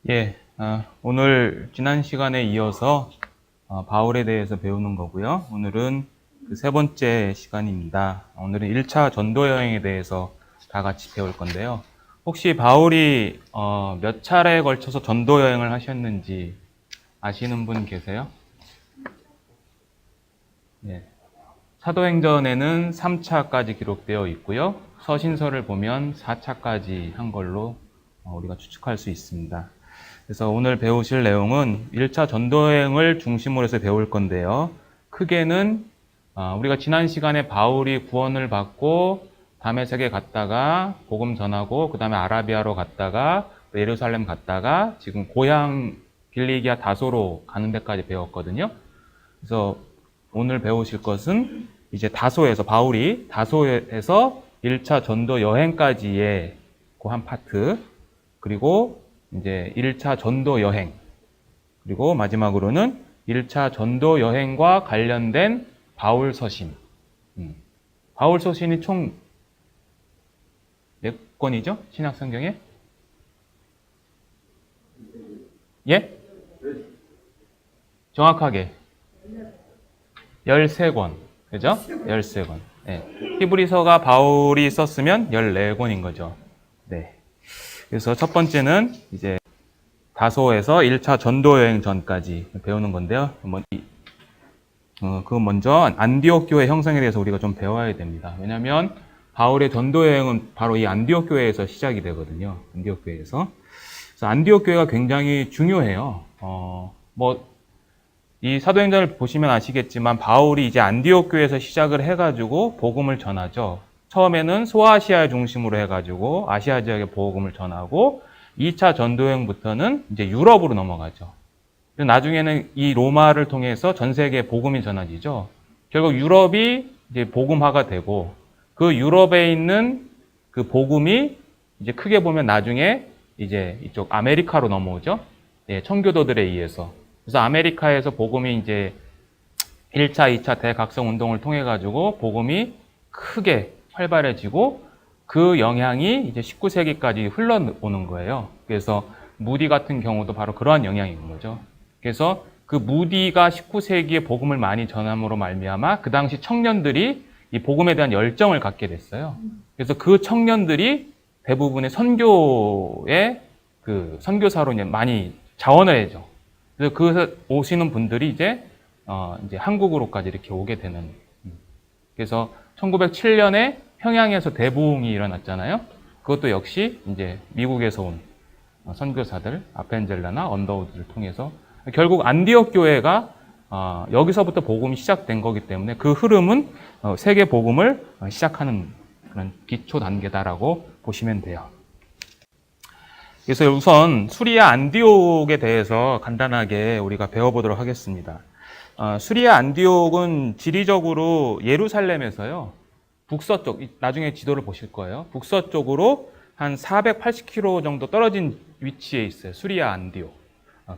예, 오늘 지난 시간에 이어서 바울에 대해서 배우는 거고요. 오늘은 그 세 번째 시간입니다. 오늘은 1차 전도 여행에 대해서 다 같이 배울 건데요. 혹시 바울이 몇 차례에 걸쳐서 전도 여행을 하셨는지 아시는 분 계세요? 예. 사도행전에는 3차까지 기록되어 있고요. 서신서를 보면 4차까지 한 걸로 우리가 추측할 수 있습니다. 그래서 오늘 배우실 내용은 1차 전도여행을 중심으로 해서 배울 건데요. 크게는 우리가 지난 시간에 바울이 구원을 받고 다메섹에 갔다가 복음 전하고 그 다음에 아라비아로 갔다가 예루살렘 갔다가 지금 고향 빌리기아 다소로 가는 데까지 배웠거든요. 그래서 오늘 배우실 것은 이제 다소에서 바울이 다소에서 1차 전도 여행까지의 그 한 파트, 그리고 이제 1차 전도 여행, 그리고 마지막으로는 1차 전도 여행과 관련된 바울 서신. 바울 서신이 총 몇 권이죠? 신약 성경에? 예? 정확하게 13권. 그죠? 13권. 네. 히브리서가 바울이 썼으면 14권인 거죠. 네. 그래서 첫 번째는 이제 다소에서 1차 전도여행 전까지 배우는 건데요. 그건 먼저 안디옥 교회 형성에 대해서 우리가 좀 배워야 됩니다. 왜냐하면 바울의 전도여행은 바로 이 안디옥 교회에서 시작이 되거든요. 안디옥 교회에서. 그래서 안디옥 교회가 굉장히 중요해요. 이 사도행전을 보시면 아시겠지만 바울이 이제 안디옥 교회에서 시작을 해가지고 복음을 전하죠. 처음에는 소아시아 중심으로 해가지고 아시아 지역에 복음을 전하고 2차 전도여행부터는 이제 유럽으로 넘어가죠. 나중에는 이 로마를 통해서 전 세계에 복음이 전해지죠. 결국 유럽이 이제 복음화가 되고 그 유럽에 있는 그 복음이 이제 크게 보면 나중에 이제 이쪽 아메리카로 넘어오죠. 예, 청교도들에 의해서. 그래서 아메리카에서 복음이 이제 1차, 2차 대각성 운동을 통해 가지고 복음이 크게 활발해지고 그 영향이 이제 19세기까지 흘러오는 거예요. 그래서 무디 같은 경우도 바로 그러한 영향인 거죠. 그래서 그 무디가 19세기에 복음을 많이 전함으로 말미암아 그 당시 청년들이 이 복음에 대한 열정을 갖게 됐어요. 그래서 그 청년들이 대부분의 선교의 그 선교사로 많이 자원을 해죠. 그래서 그 오시는 분들이 이제 한국으로까지 이렇게 오게 되는. 그래서 1907년에 평양에서 대부흥이 일어났잖아요. 그것도 역시 이제 미국에서 온 선교사들, 아펜젤라나 언더우드를 통해서 결국 안디옥 교회가 여기서부터 복음이 시작된 거기 때문에 그 흐름은 세계 복음을 시작하는 그런 기초 단계다라고 보시면 돼요. 그래서 우선 수리아 안디옥에 대해서 간단하게 우리가 배워보도록 하겠습니다. 수리아 안디옥은 지리적으로 예루살렘에서요, 북서쪽, 나중에 지도를 보실 거예요. 북서쪽으로 한 480km 정도 떨어진 위치에 있어요. 수리아 안디옥.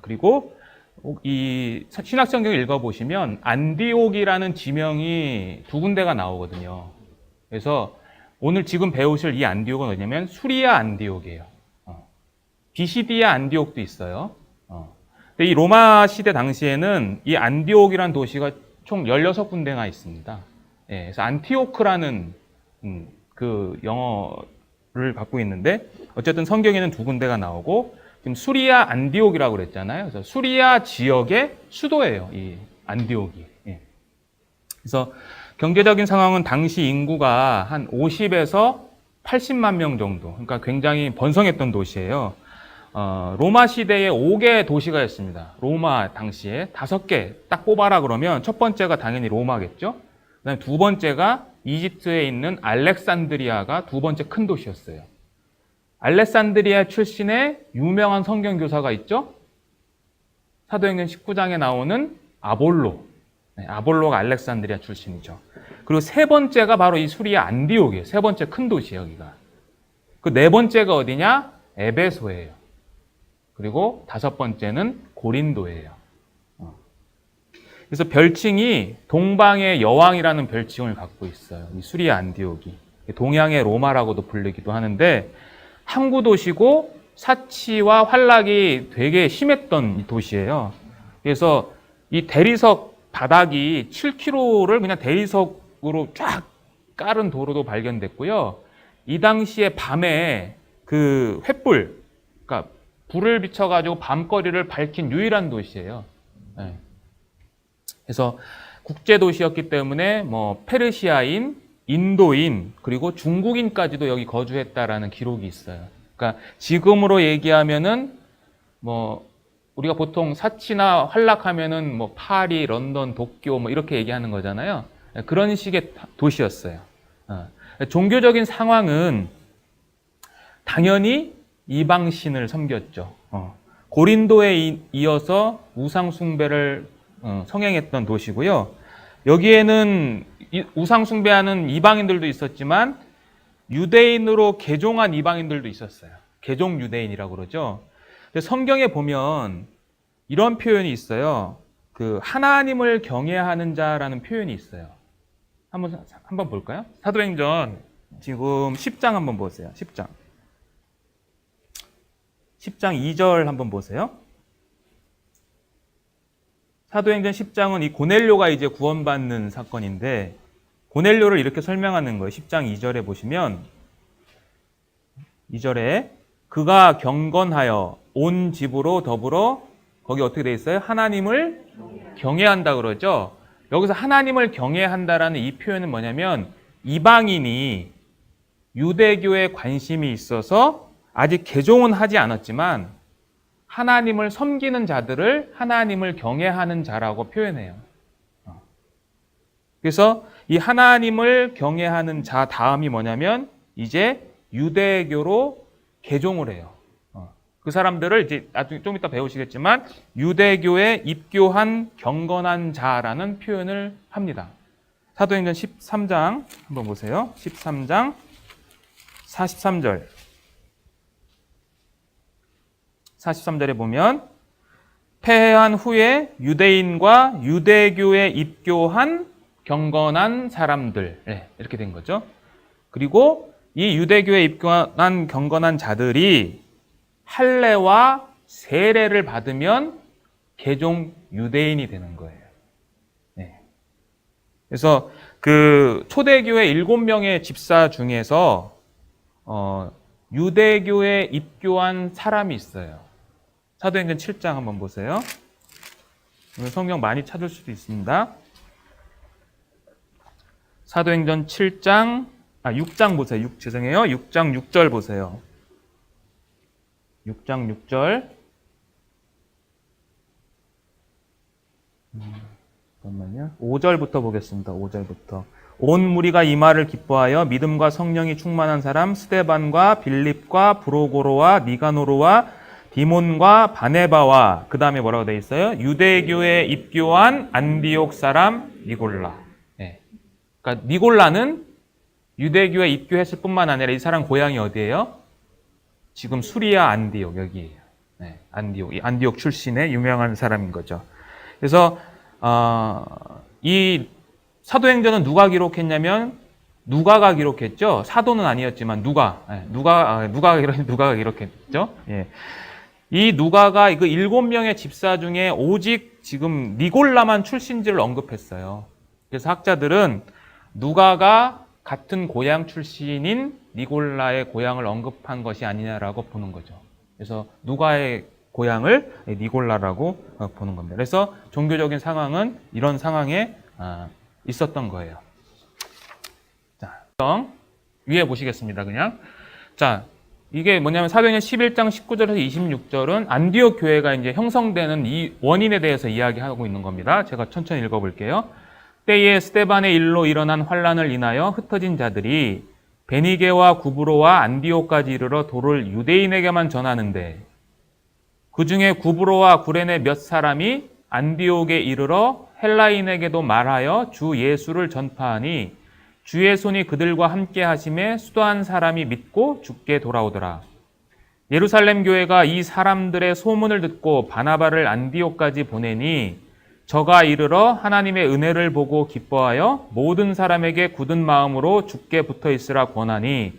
그리고 이 신약성경을 읽어보시면 안디옥이라는 지명이 두 군데가 나오거든요. 그래서 오늘 지금 배우실 이 안디옥은 어디냐면 수리아 안디옥이에요. 비시디아 안디옥도 있어요. 근데 이 로마 시대 당시에는 이 안디옥이라는 도시가 총 16군데나 있습니다. 예, 그래서 안티오크라는 그 영어를 갖고 있는데 어쨌든 성경에는 두 군데가 나오고 지금 수리아 안디옥이라고 그랬잖아요. 그래서 수리아 지역의 수도예요. 이 안디옥이. 예. 그래서 경제적인 상황은 당시 인구가 한 50에서 80만 명 정도. 그러니까 굉장히 번성했던 도시예요. 로마 시대에 5개 도시가 있습니다. 로마 당시에 5개 딱 뽑아라 그러면 첫 번째가 당연히 로마겠죠. 그다음에 두 번째가 이집트에 있는 알렉산드리아가 두 번째 큰 도시였어요. 알렉산드리아 출신의 유명한 성경교사가 있죠. 사도행전 19장에 나오는 아볼로. 네, 아볼로가 알렉산드리아 출신이죠. 그리고 세 번째가 바로 이 수리아 안디옥이에요. 세 번째 큰 도시예요, 여기가. 그 네 번째가 어디냐? 에베소예요. 그리고 다섯 번째는 고린도예요. 그래서 별칭이 동방의 여왕이라는 별칭을 갖고 있어요. 이 수리아 안디옥이. 동양의 로마라고도 불리기도 하는데 항구 도시고 사치와 환락이 되게 심했던 도시예요. 그래서 이 대리석 바닥이 7km를 그냥 대리석으로 쫙 깔은 도로도 발견됐고요. 이 당시에 밤에 그 횃불, 그러니까 불을 비춰가지고 밤거리를 밝힌 유일한 도시예요. 네. 그래서 국제 도시였기 때문에 뭐 페르시아인, 인도인, 그리고 중국인까지도 여기 거주했다라는 기록이 있어요. 그러니까 지금으로 얘기하면은 뭐 우리가 보통 사치나 환락하면은 뭐 파리, 런던, 도쿄 뭐 이렇게 얘기하는 거잖아요. 그런 식의 도시였어요. 종교적인 상황은 당연히 이방신을 섬겼죠. 고린도에 이어서 우상 숭배를 성행했던 도시고요. 여기에는 우상 숭배하는 이방인들도 있었지만 유대인으로 개종한 이방인들도 있었어요. 개종 유대인이라고 그러죠. 근데 성경에 보면 이런 표현이 있어요. 그 하나님을 경외하는 자라는 표현이 있어요. 한번 볼까요? 사도행전 지금 10장 한번 보세요. 10장 2절 한번 보세요. 사도행전 10장은 이 고넬료가 이제 구원받는 사건인데 고넬료를 이렇게 설명하는 거예요. 10장 2절에 보시면 2절에 그가 경건하여 온 집으로 더불어 거기 어떻게 돼 있어요? 하나님을 경외한다 그러죠. 여기서 하나님을 경외한다라는 이 표현은 뭐냐면 이방인이 유대교에 관심이 있어서 아직 개종은 하지 않았지만 하나님을 섬기는 자들을 하나님을 경외하는 자라고 표현해요. 그래서 이 하나님을 경외하는 자 다음이 뭐냐면 이제 유대교로 개종을 해요. 그 사람들을 이제 나중에 좀 이따 배우시겠지만 유대교에 입교한 경건한 자라는 표현을 합니다. 사도행전 13장 한번 보세요. 13장 43절. 43절에 보면 폐해한 후에 유대인과 유대교에 입교한 경건한 사람들, 네, 이렇게 된 거죠. 그리고 이 유대교에 입교한 경건한 자들이 할례와 세례를 받으면 개종 유대인이 되는 거예요. 네. 그래서 그 초대교회 7명의 집사 중에서 유대교에 입교한 사람이 있어요. 사도행전 7장 한번 보세요. 성경 많이 찾을 수도 있습니다. 사도행전 6장 보세요. 6장 6절 보세요. 6장 6절. 잠깐만요. 5절부터 보겠습니다. 5절부터. 온 무리가 이 말을 기뻐하여 믿음과 성령이 충만한 사람 스데반과 빌립과 브로고로와 니가노르와 디몬과 바네바와 그 다음에 뭐라고 되어 있어요? 유대교에 입교한 안디옥 사람 니골라. 네. 그러니까 니골라는 유대교에 입교했을 뿐만 아니라 이 사람 고향이 어디예요? 지금 수리아 안디옥 여기예요. 네. 안디옥. 이 안디옥 출신의 유명한 사람인 거죠. 그래서 이 사도행전은 누가 기록했냐면 누가가 기록했죠. 사도는 아니었지만 누가가 기록했죠. 예. 이 누가가 그 7명의 집사 중에 오직 지금 니골라만 출신지를 언급했어요. 그래서 학자들은 누가가 같은 고향 출신인 니골라의 고향을 언급한 것이 아니냐라고 보는 거죠. 그래서 누가의 고향을 니골라라고 보는 겁니다. 그래서 종교적인 상황은 이런 상황에 있었던 거예요. 자, 위에 보시겠습니다. 그냥. 자, 이게 뭐냐면 사도행전 11장 19절에서 26절은 안디옥 교회가 이제 형성되는 이 원인에 대해서 이야기하고 있는 겁니다. 제가 천천히 읽어볼게요. 때에 스데반의 일로 일어난 환란을 인하여 흩어진 자들이 베니게와 구브로와 안디옥까지 이르러 도를 유대인에게만 전하는데 그 중에 구브로와 구레네 몇 사람이 안디옥에 이르러 헬라인에게도 말하여 주 예수를 전파하니 주의 손이 그들과 함께 하심에 수도한 사람이 믿고 죽게 돌아오더라. 예루살렘 교회가 이 사람들의 소문을 듣고 바나바를 안디옥까지 보내니 저가 이르러 하나님의 은혜를 보고 기뻐하여 모든 사람에게 굳은 마음으로 죽게 붙어 있으라 권하니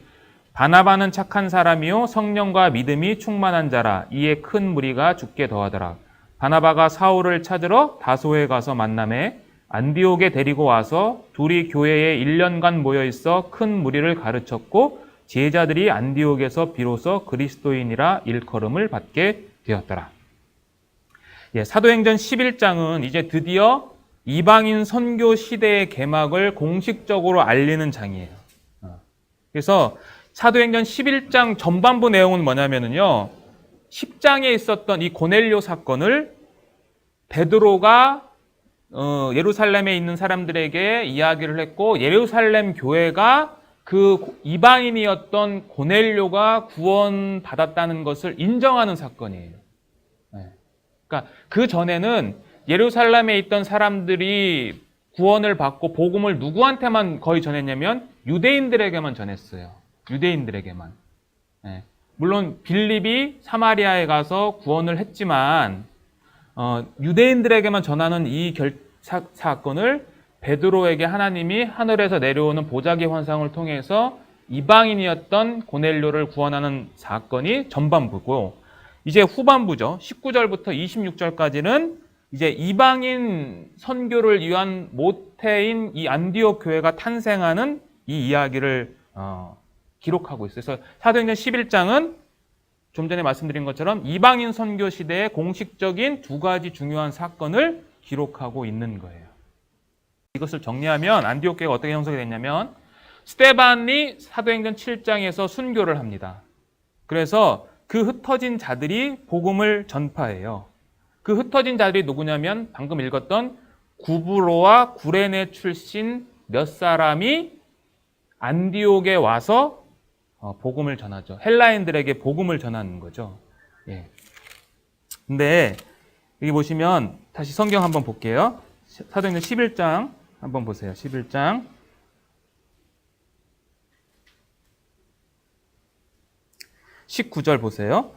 바나바는 착한 사람이요 성령과 믿음이 충만한 자라. 이에 큰 무리가 죽게 더하더라. 바나바가 사울을 찾으러 다소에 가서 만남에 안디옥에 데리고 와서 둘이 교회에 1년간 모여 있어 큰 무리를 가르쳤고 제자들이 안디옥에서 비로소 그리스도인이라 일컬음을 받게 되었더라. 예, 사도행전 11장은 이제 드디어 이방인 선교 시대의 개막을 공식적으로 알리는 장이에요. 그래서 사도행전 11장 전반부 내용은 뭐냐면요. 10장에 있었던 이 고넬료 사건을 베드로가 예루살렘에 있는 사람들에게 이야기를 했고 예루살렘 교회가 그 이방인이었던 고넬료가 구원받았다는 것을 인정하는 사건이에요. 그러니까 그 전에는 예루살렘에 있던 사람들이 구원을 받고 복음을 누구한테만 거의 전했냐면 유대인들에게만 전했어요. 유대인들에게만. 물론 빌립이 사마리아에 가서 구원을 했지만 유대인들에게만 전하는 이 사건을 베드로에게 하나님이 하늘에서 내려오는 보자기 환상을 통해서 이방인이었던 고넬료를 구원하는 사건이 전반부고 이제 후반부죠. 19절부터 26절까지는 이제 이방인 선교를 위한 모태인 이 안디옥 교회가 탄생하는 이 이야기를 기록하고 있어요. 그래서 사도행전 11장은 좀 전에 말씀드린 것처럼 이방인 선교 시대의 공식적인 두 가지 중요한 사건을 기록하고 있는 거예요. 이것을 정리하면 안디옥 교회가 어떻게 형성이 됐냐면 스데반이 사도행전 7장에서 순교를 합니다. 그래서 그 흩어진 자들이 복음을 전파해요. 그 흩어진 자들이 누구냐면 방금 읽었던 구브로와 구레네 출신 몇 사람이 안디옥에 와서 복음을 전하죠. 헬라인들에게 복음을 전하는 거죠. 예. 근데 여기 보시면 다시 성경 한번 볼게요. 사도행전 11장 한번 보세요. 11장 19절 보세요.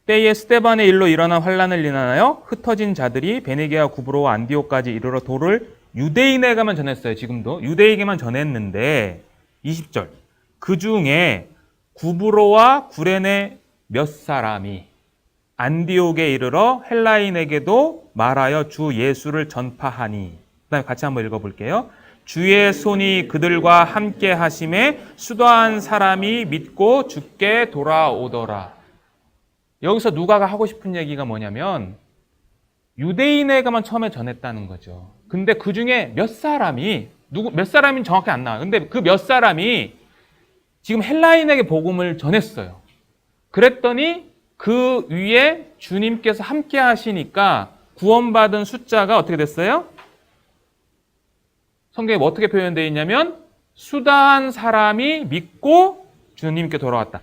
때에 스데반의 일로 일어난 환란을 인하여 흩어진 자들이 베네게와 구브로와 안디옥까지 이르러 도를 유대인에게만 전했어요. 지금도 유대인에게만 전했는데 20절 그 중에 구브로와 구레네 몇 사람이 안디옥에 이르러 헬라인에게도 말하여 주 예수를 전파하니. 그다음에 같이 한번 읽어볼게요. 주의 손이 그들과 함께 하심에 수도한 사람이 믿고 주께 돌아오더라. 여기서 누가가 하고 싶은 얘기가 뭐냐면 유대인에게만 처음에 전했다는 거죠. 근데 그 중에 몇 사람이 몇 사람인 정확히 안 나와요. 근데 그 몇 사람이 지금 헬라인에게 복음을 전했어요. 그랬더니 그 위에 주님께서 함께 하시니까 구원받은 숫자가 어떻게 됐어요? 성경에 어떻게 표현되어 있냐면 수다한 사람이 믿고 주님께 돌아왔다.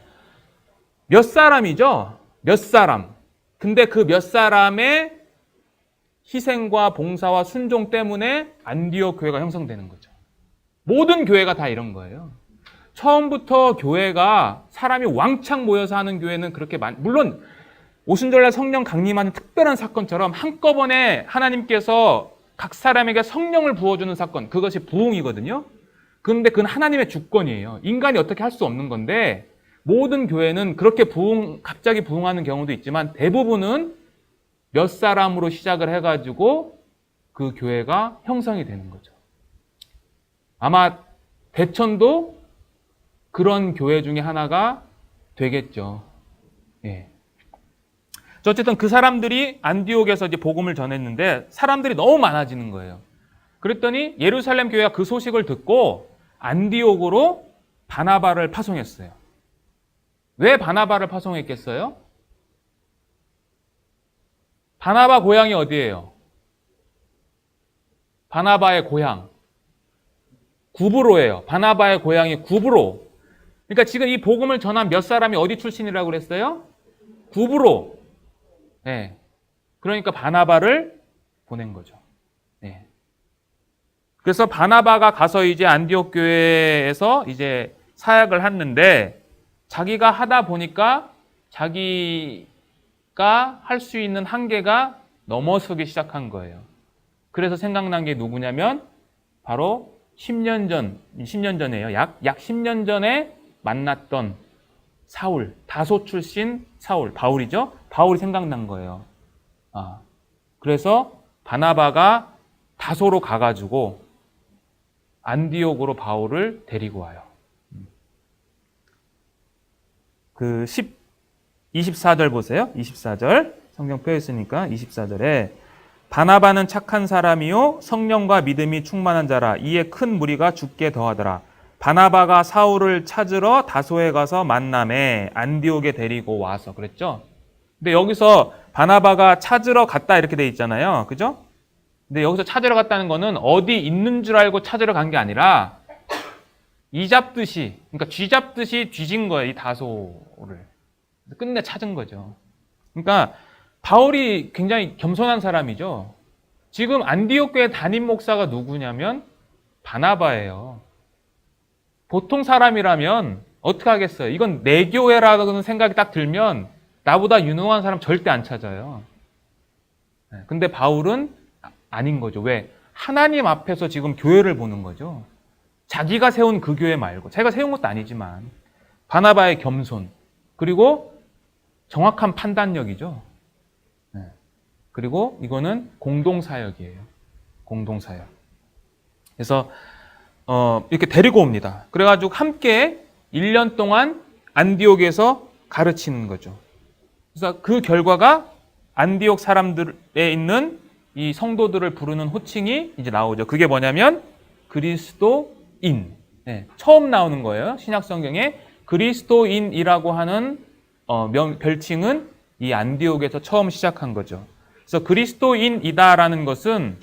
몇 사람이죠? 몇 사람. 근데 그 몇 사람의 희생과 봉사와 순종 때문에 안디옥 교회가 형성되는 거죠. 모든 교회가 다 이런 거예요. 처음부터 교회가 사람이 왕창 모여서 하는 교회는 그렇게 물론 오순절날 성령 강림하는 특별한 사건처럼 한꺼번에 하나님께서 각 사람에게 성령을 부어주는 사건, 그것이 부흥이거든요. 그런데 그건 하나님의 주권이에요. 인간이 어떻게 할 수 없는 건데 모든 교회는 그렇게 갑자기 부흥하는 경우도 있지만 대부분은 몇 사람으로 시작을 해가지고 그 교회가 형성이 되는 거죠. 아마 대천도 그런 교회 중에 하나가 되겠죠. 예. 어쨌든 그 사람들이 안디옥에서 이제 복음을 전했는데 사람들이 너무 많아지는 거예요. 그랬더니 예루살렘 교회가 그 소식을 듣고 안디옥으로 바나바를 파송했어요. 왜 바나바를 파송했겠어요? 바나바 고향이 어디예요? 바나바의 고향 구브로예요. 바나바의 고향이 구브로. 그러니까 지금 이 복음을 전한 몇 사람이 어디 출신이라고 그랬어요? 구브로. 네. 그러니까 바나바를 보낸 거죠. 네. 그래서 바나바가 가서 이제 안디옥 교회에서 이제 사역을 했는데 자기가 하다 보니까 자기가 할 수 있는 한계가 넘어서기 시작한 거예요. 그래서 생각난 게 누구냐면 바로 10년 전이에요. 약 10년 전에 만났던 사울, 다소 출신 사울, 바울이죠. 바울이 생각난 거예요. 그래서 바나바가 다소로 가가지고 안디옥으로 바울을 데리고 와요. 24절 보세요. 24절 성경 펴 있으니까 24절에 바나바는 착한 사람이요 성령과 믿음이 충만한 자라. 이에 큰 무리가 죽게 더하더라. 바나바가 사울을 찾으러 다소에 가서 만남에 안디옥에 데리고 와서 그랬죠. 근데 여기서 바나바가 찾으러 갔다 이렇게 돼 있잖아요. 그죠? 근데 여기서 찾으러 갔다는 거는 어디 있는 줄 알고 찾으러 간 게 아니라 이 잡듯이, 그러니까 쥐 잡듯이 뒤진 거예요. 이 다소를. 끝내 찾은 거죠. 그러니까 바울이 굉장히 겸손한 사람이죠. 지금 안디옥 교회 담임 목사가 누구냐면 바나바예요. 보통 사람이라면 어떻게 하겠어요? 이건 내 교회라는 생각이 딱 들면 나보다 유능한 사람 절대 안 찾아요. 근데 바울은 아닌 거죠. 왜? 하나님 앞에서 지금 교회를 보는 거죠. 자기가 세운 그 교회 말고, 자기가 세운 것도 아니지만 바나바의 겸손, 그리고 정확한 판단력이죠. 그리고 이거는 공동사역이에요. 공동사역. 그래서 이렇게 데리고 옵니다. 그래가지고 함께 1년 동안 안디옥에서 가르치는 거죠. 그래서 그 결과가 안디옥 사람들에 있는 이 성도들을 부르는 호칭이 이제 나오죠. 그게 뭐냐면 그리스도인. 처음 나오는 거예요. 신약 성경에 그리스도인이라고 하는 별칭은 이 안디옥에서 처음 시작한 거죠. 그래서 그리스도인이다라는 것은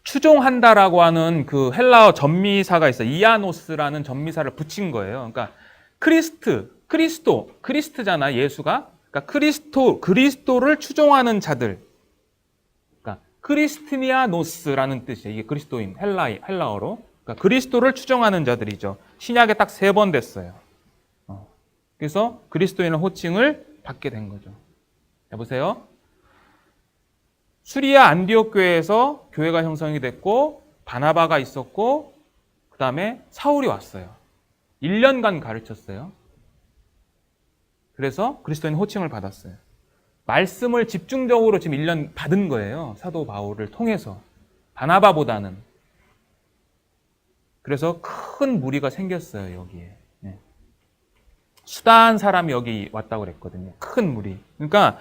추종한다라고 하는 그 헬라어 전미사가 있어요. 이아노스라는 전미사를 붙인 거예요. 그러니까 크리스토잖아, 예수가. 그러니까 그리스도를 추종하는 자들. 그러니까 크리스티니아노스라는 뜻이에요. 이게 그리스도인, 헬라어로. 그러니까 그리스도를 추종하는 자들이죠. 신약에 딱 3번 됐어요. 그래서 그리스도인의 호칭을 받게 된 거죠. 여보세요? 수리아 안디옥 교회에서 교회가 형성이 됐고 바나바가 있었고 그 다음에 사울이 왔어요. 1년간 가르쳤어요. 그래서 그리스도인 호칭을 받았어요. 말씀을 집중적으로 지금 1년 받은 거예요. 사도 바울을 통해서. 바나바보다는. 그래서 큰 무리가 생겼어요. 여기에. 수다한 사람이 여기 왔다고 그랬거든요. 큰 무리. 그러니까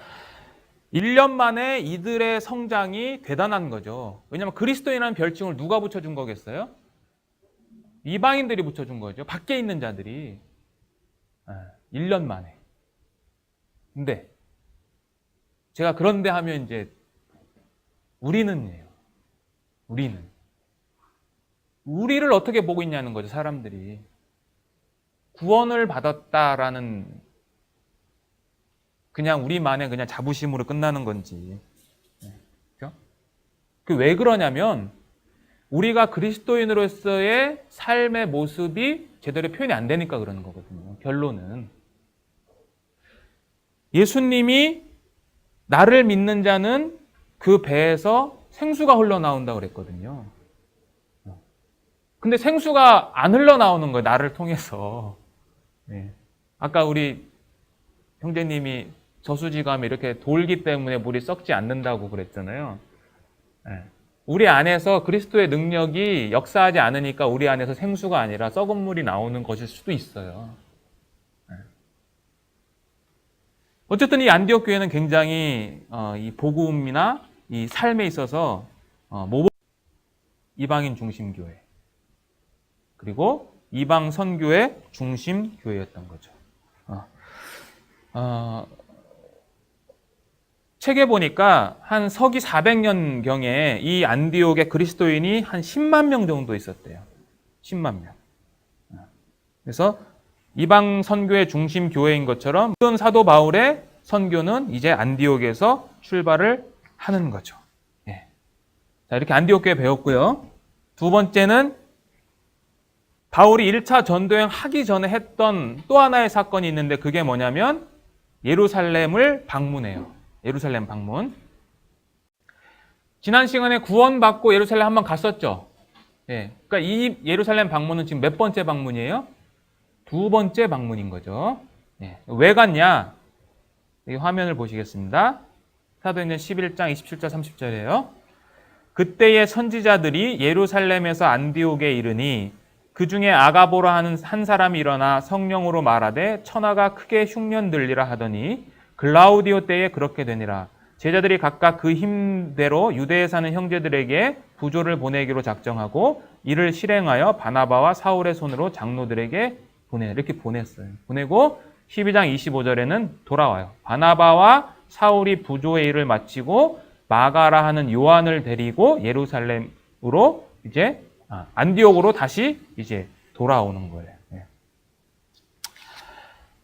1년 만에 이들의 성장이 대단한 거죠. 왜냐하면 그리스도인이라는 별칭을 누가 붙여준 거겠어요? 이방인들이 붙여준 거죠. 밖에 있는 자들이. 1년 만에. 근데 제가 그런데 하면 이제 우리는요. 우리를 어떻게 보고 있냐는 거죠. 사람들이. 구원을 받았다라는 그냥 우리만의 그냥 자부심으로 끝나는 건지. 그렇죠? 그 왜 그러냐면 우리가 그리스도인으로서의 삶의 모습이 제대로 표현이 안 되니까 그러는 거거든요. 결론은. 예수님이 나를 믿는 자는 그 배에서 생수가 흘러나온다고 그랬거든요. 근데 생수가 안 흘러나오는 거예요. 나를 통해서. 아까 우리 형제님이 저수지감에 이렇게 돌기 때문에 물이 썩지 않는다고 그랬잖아요. 우리 안에서 그리스도의 능력이 역사하지 않으니까 우리 안에서 생수가 아니라 썩은 물이 나오는 것일 수도 있어요. 어쨌든 이 안디옥 교회는 굉장히 이 복음이나 이 삶에 있어서 이방인 중심 교회 그리고 이방 선교의 중심 교회였던 거죠. 책에 보니까 한 서기 400년경에 이 안디옥의 그리스도인이 한 10만 명 정도 있었대요. 10만 명. 그래서 이방 선교의 중심 교회인 것처럼 모든 사도 바울의 선교는 이제 안디옥에서 출발을 하는 거죠. 자, 이렇게 안디옥 교회 배웠고요. 두 번째는 바울이 1차 전도여행 하기 전에 했던 또 하나의 사건이 있는데 그게 뭐냐면 예루살렘을 방문해요. 예루살렘 방문. 지난 시간에 구원받고 예루살렘 한번 갔었죠. 그러니까 이 예루살렘 방문은 지금 몇 번째 방문이에요? 두 번째 방문인 거죠. 예. 왜 갔냐? 이 화면을 보시겠습니다. 사도행전 11장 27절 30절이에요. 그때의 선지자들이 예루살렘에서 안디옥에 이르니 그 중에 아가보라 하는 한 사람이 일어나 성령으로 말하되 천하가 크게 흉년 들리라 하더니 글라우디오 때에 그렇게 되니라. 제자들이 각각 그 힘대로 유대에 사는 형제들에게 부조를 보내기로 작정하고 이를 실행하여 바나바와 사울의 손으로 장로들에게 이렇게 보냈어요. 보내고 12장 25절에는 돌아와요. 바나바와 사울이 부조의 일을 마치고 마가라 하는 요한을 데리고 예루살렘으로 이제 안디옥으로 다시 이제 돌아오는 거예요. 네.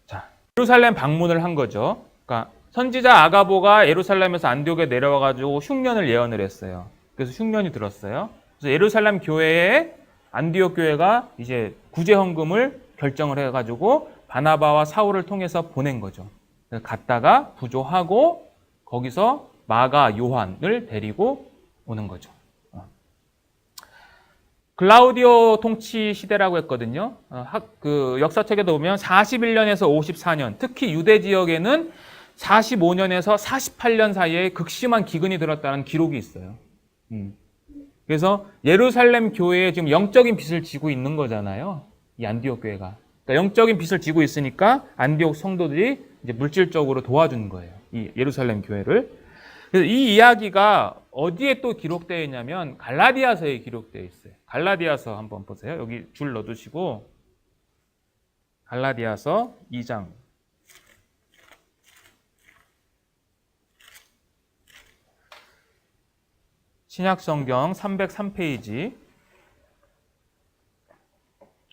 자, 예루살렘 방문을 한 거죠. 그러니까 선지자 아가보가 예루살렘에서 안디옥에 내려와 가지고 흉년을 예언을 했어요. 그래서 흉년이 들었어요. 그래서 예루살렘 교회에 안디옥 교회가 이제 구제 헌금을 결정을 해 가지고 바나바와 사울을 통해서 보낸 거죠. 갔다가 부조하고 거기서 마가 요한을 데리고 오는 거죠. 글라우디오 통치 시대라고 했거든요. 그 역사책에도 보면 41년에서 54년, 특히 유대 지역에는 45년에서 48년 사이에 극심한 기근이 들었다는 기록이 있어요. 그래서 예루살렘 교회에 지금 영적인 빚을 지고 있는 거잖아요. 이 안디옥 교회가. 그러니까 영적인 빚을 지고 있으니까 안디옥 성도들이 이제 물질적으로 도와준 거예요. 이 예루살렘 교회를. 그래서 이 이야기가 어디에 또 기록되어 있냐면 갈라디아서에 기록되어 있어요. 갈라디아서 한번 보세요. 여기 줄 넣어두시고 갈라디아서 2장 신약성경 303페이지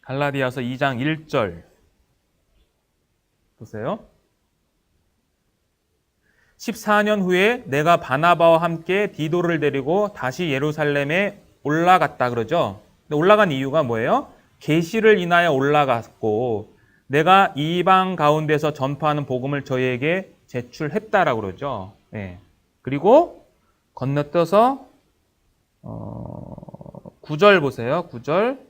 갈라디아서 2장 1절 보세요. 14년 후에 내가 바나바와 함께 디도를 데리고 다시 예루살렘에 올라갔다 그러죠. 근데 올라간 이유가 뭐예요? 계시를 인하여 올라갔고 내가 이방 가운데서 전파하는 복음을 저희에게 제출했다라고 그러죠. 네. 그리고 건너뛰어서 9절 보세요. 9절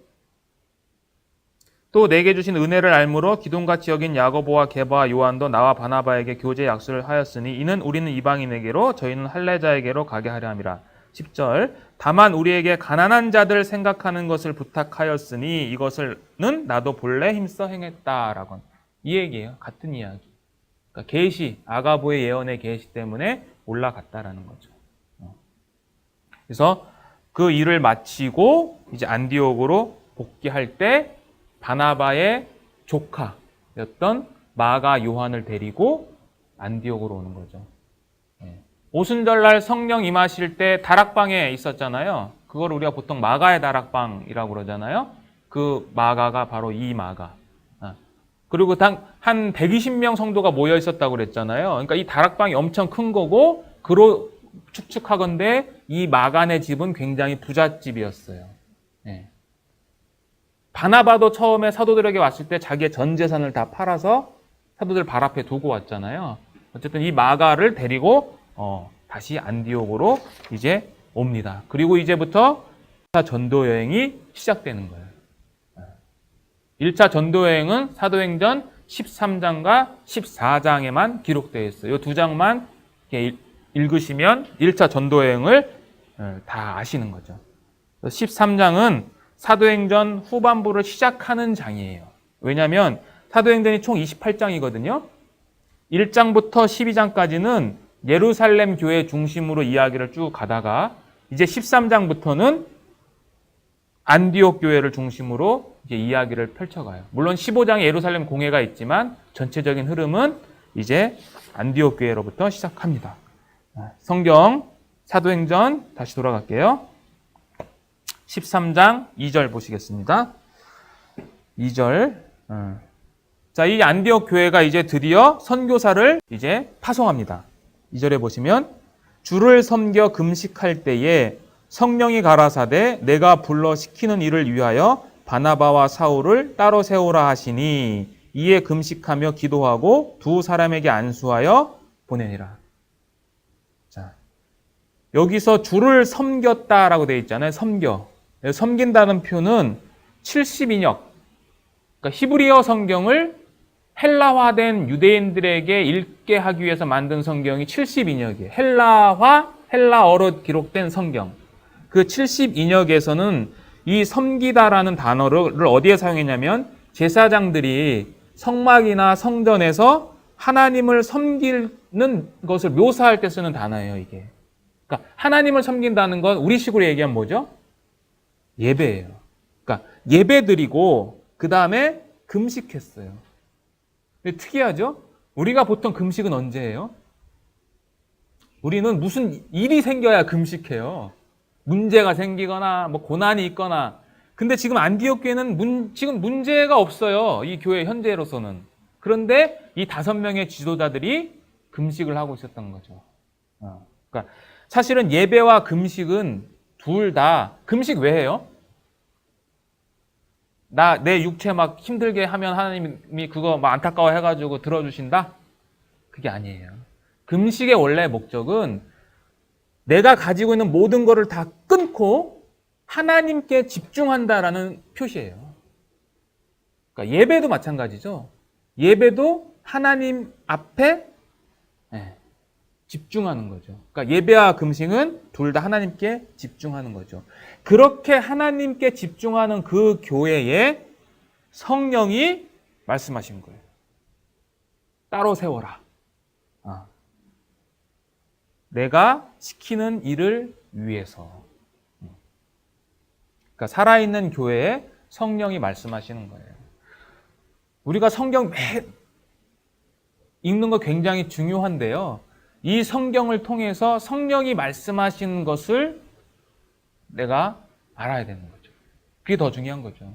또 내게 주신 은혜를 알므로 기둥같이 여긴 야고보와 게바와 요한도 나와 바나바에게 교제 약속을 하였으니 이는 우리는 이방인에게로 저희는 할례자에게로 가게 하려 함이라. 10절 다만 우리에게 가난한 자들 생각하는 것을 부탁하였으니 이것을는 나도 본래 힘써 행했다라고 이 얘기예요. 같은 이야기. 그러니까 계시 아가보의 예언의 계시 때문에 올라갔다라는 거죠. 그래서 그 일을 마치고 이제 안디옥으로 복귀할 때 바나바의 조카였던 마가 요한을 데리고 안디옥으로 오는 거죠. 오순절날 성령 임하실 때 다락방에 있었잖아요. 그걸 우리가 보통 마가의 다락방이라고 그러잖아요. 그 마가가 바로 이 마가. 그리고 한 120명 성도가 모여 있었다고 그랬잖아요. 그러니까 이 다락방이 엄청 큰 거고 그로 축축하건대 이 마간의 집은 굉장히 부잣집이었어요. 바나바도 처음에 사도들에게 왔을 때 자기의 전 재산을 다 팔아서 사도들 발 앞에 두고 왔잖아요. 어쨌든 이 마가를 데리고 다시 안디옥으로 이제 옵니다. 그리고 이제부터 1차 전도 여행이 시작되는 거예요. 1차 전도 여행은 사도행전 13장과 14장에만 기록되어 있어요. 이 두 장만 읽으시면 1차 전도 여행을 다 아시는 거죠. 13장은 사도행전 후반부를 시작하는 장이에요. 왜냐하면 사도행전이 총 28장이거든요. 1장부터 12장까지는 예루살렘 교회 중심으로 이야기를 쭉 가다가 이제 13장부터는 안디옥 교회를 중심으로 이제 이야기를 펼쳐가요. 물론 15장에 예루살렘 공회가 있지만 전체적인 흐름은 이제 안디옥 교회로부터 시작합니다. 성경 사도행전 다시 돌아갈게요. 13장 2절 보시겠습니다. 2절. 자, 이 안디옥 교회가 이제 드디어 선교사를 이제 파송합니다. 2절에 보시면 주를 섬겨 금식할 때에 성령이 가라사대 내가 불러 시키는 일을 위하여 바나바와 사울을 따로 세우라 하시니 이에 금식하며 기도하고 두 사람에게 안수하여 보내니라. 자, 여기서 주를 섬겼다라고 되어 있잖아요. 섬긴다는 표는 70인역, 그러니까 히브리어 성경을 헬라화된 유대인들에게 읽게 하기 위해서 만든 성경이 72역이에요. 헬라어로 기록된 성경. 그 72역에서는 이 섬기다라는 단어를 어디에 사용했냐면 제사장들이 성막이나 성전에서 하나님을 섬기는 것을 묘사할 때 쓰는 단어예요, 이게. 그러니까 하나님을 섬긴다는 건 우리식으로 얘기하면 뭐죠? 예배예요. 그러니까 예배드리고 그 다음에 금식했어요. 근데 특이하죠? 우리가 보통 금식은 언제 해요? 우리는 무슨 일이 생겨야 금식해요. 문제가 생기거나 뭐 고난이 있거나. 근데 지금 안디옥 교회는 지금 문제가 없어요. 이 교회 현재로서는. 그런데 이 5명의 지도자들이 금식을 하고 있었던 거죠. 그러니까 사실은 예배와 금식은 둘 다 금식 왜 해요? 내 육체 막 힘들게 하면 하나님이 그거 막 안타까워 해가지고 들어주신다? 그게 아니에요. 금식의 원래 목적은 내가 가지고 있는 모든 것을 다 끊고 하나님께 집중한다라는 표시예요. 그러니까 예배도 마찬가지죠. 예배도 하나님 앞에 집중하는 거죠. 그러니까 예배와 금식은 둘 다 하나님께 집중하는 거죠. 그렇게 하나님께 집중하는 그 교회에 성령이 말씀하신 거예요. 따로 세워라. 내가 시키는 일을 위해서. 그러니까 살아있는 교회에 성령이 말씀하시는 거예요. 우리가 성경 읽는 거 굉장히 중요한데요. 이 성경을 통해서 성령이 말씀하시는 것을 내가 알아야 되는 거죠. 그게 더 중요한 거죠.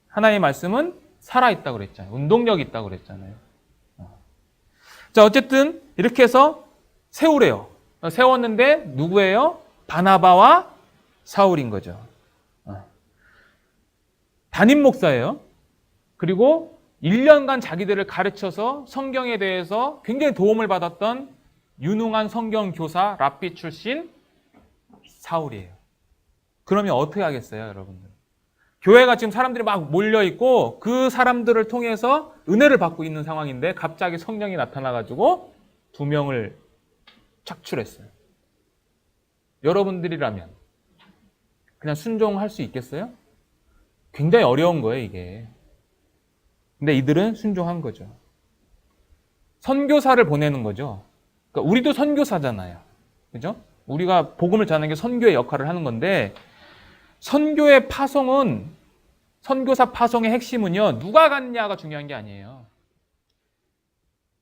하나님의 말씀은 살아있다고 그랬잖아요. 운동력이 있다고 그랬잖아요. 자, 어쨌든 이렇게 해서 세우래요. 세웠는데 누구예요? 바나바와 사울인 거죠. 담임 목사예요. 그리고 1년간 자기들을 가르쳐서 성경에 대해서 굉장히 도움을 받았던 유능한 성경 교사 랍비 출신 사울이에요. 그러면 어떻게 하겠어요, 여러분들? 교회가 지금 사람들이 막 몰려있고 그 사람들을 통해서 은혜를 받고 있는 상황인데 갑자기 성령이 나타나가지고 2명을 착출했어요. 여러분들이라면 그냥 순종할 수 있겠어요? 굉장히 어려운 거예요, 이게. 근데 이들은 순종한 거죠. 선교사를 보내는 거죠. 그러니까 우리도 선교사잖아요. 그죠? 우리가 복음을 전하는 게 선교의 역할을 하는 건데 선교의 파송은 선교사 파송의 핵심은요. 누가 갔냐가 중요한 게 아니에요.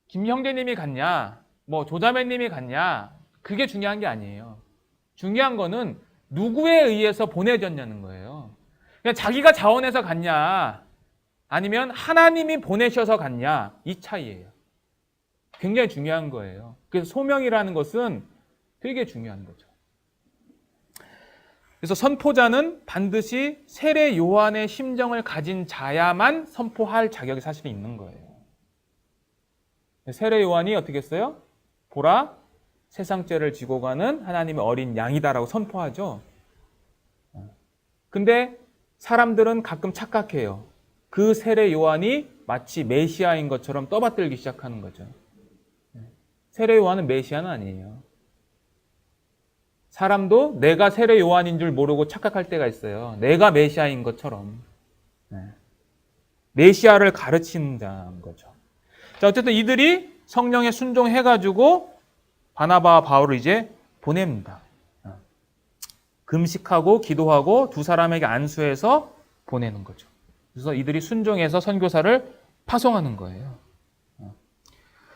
김 형제님이 갔냐, 뭐 조자매님이 갔냐, 그게 중요한 게 아니에요. 중요한 거는 누구에 의해서 보내졌냐는 거예요. 그냥 자기가 자원해서 갔냐, 아니면 하나님이 보내셔서 갔냐, 이 차이예요. 굉장히 중요한 거예요. 그래서 소명이라는 것은 되게 중요한 거죠. 그래서 선포자는 반드시 세례 요한의 심정을 가진 자야만 선포할 자격이 사실 있는 거예요. 세례 요한이 어떻게 했어요? 보라, 세상 죄를 지고 가는 하나님의 어린 양이다라고 선포하죠. 근데 사람들은 가끔 착각해요. 그 세례 요한이 마치 메시아인 것처럼 떠받들기 시작하는 거죠. 세례 요한은 메시아는 아니에요. 사람도 내가 세례 요한인 줄 모르고 착각할 때가 있어요. 내가 메시아인 것처럼. 메시아를 가르치는 자인 거죠. 자, 어쨌든 이들이 성령에 순종해가지고 바나바와 바울을 이제 보냅니다. 금식하고 기도하고 2사람에게 안수해서 보내는 거죠. 그래서 이들이 순종해서 선교사를 파송하는 거예요.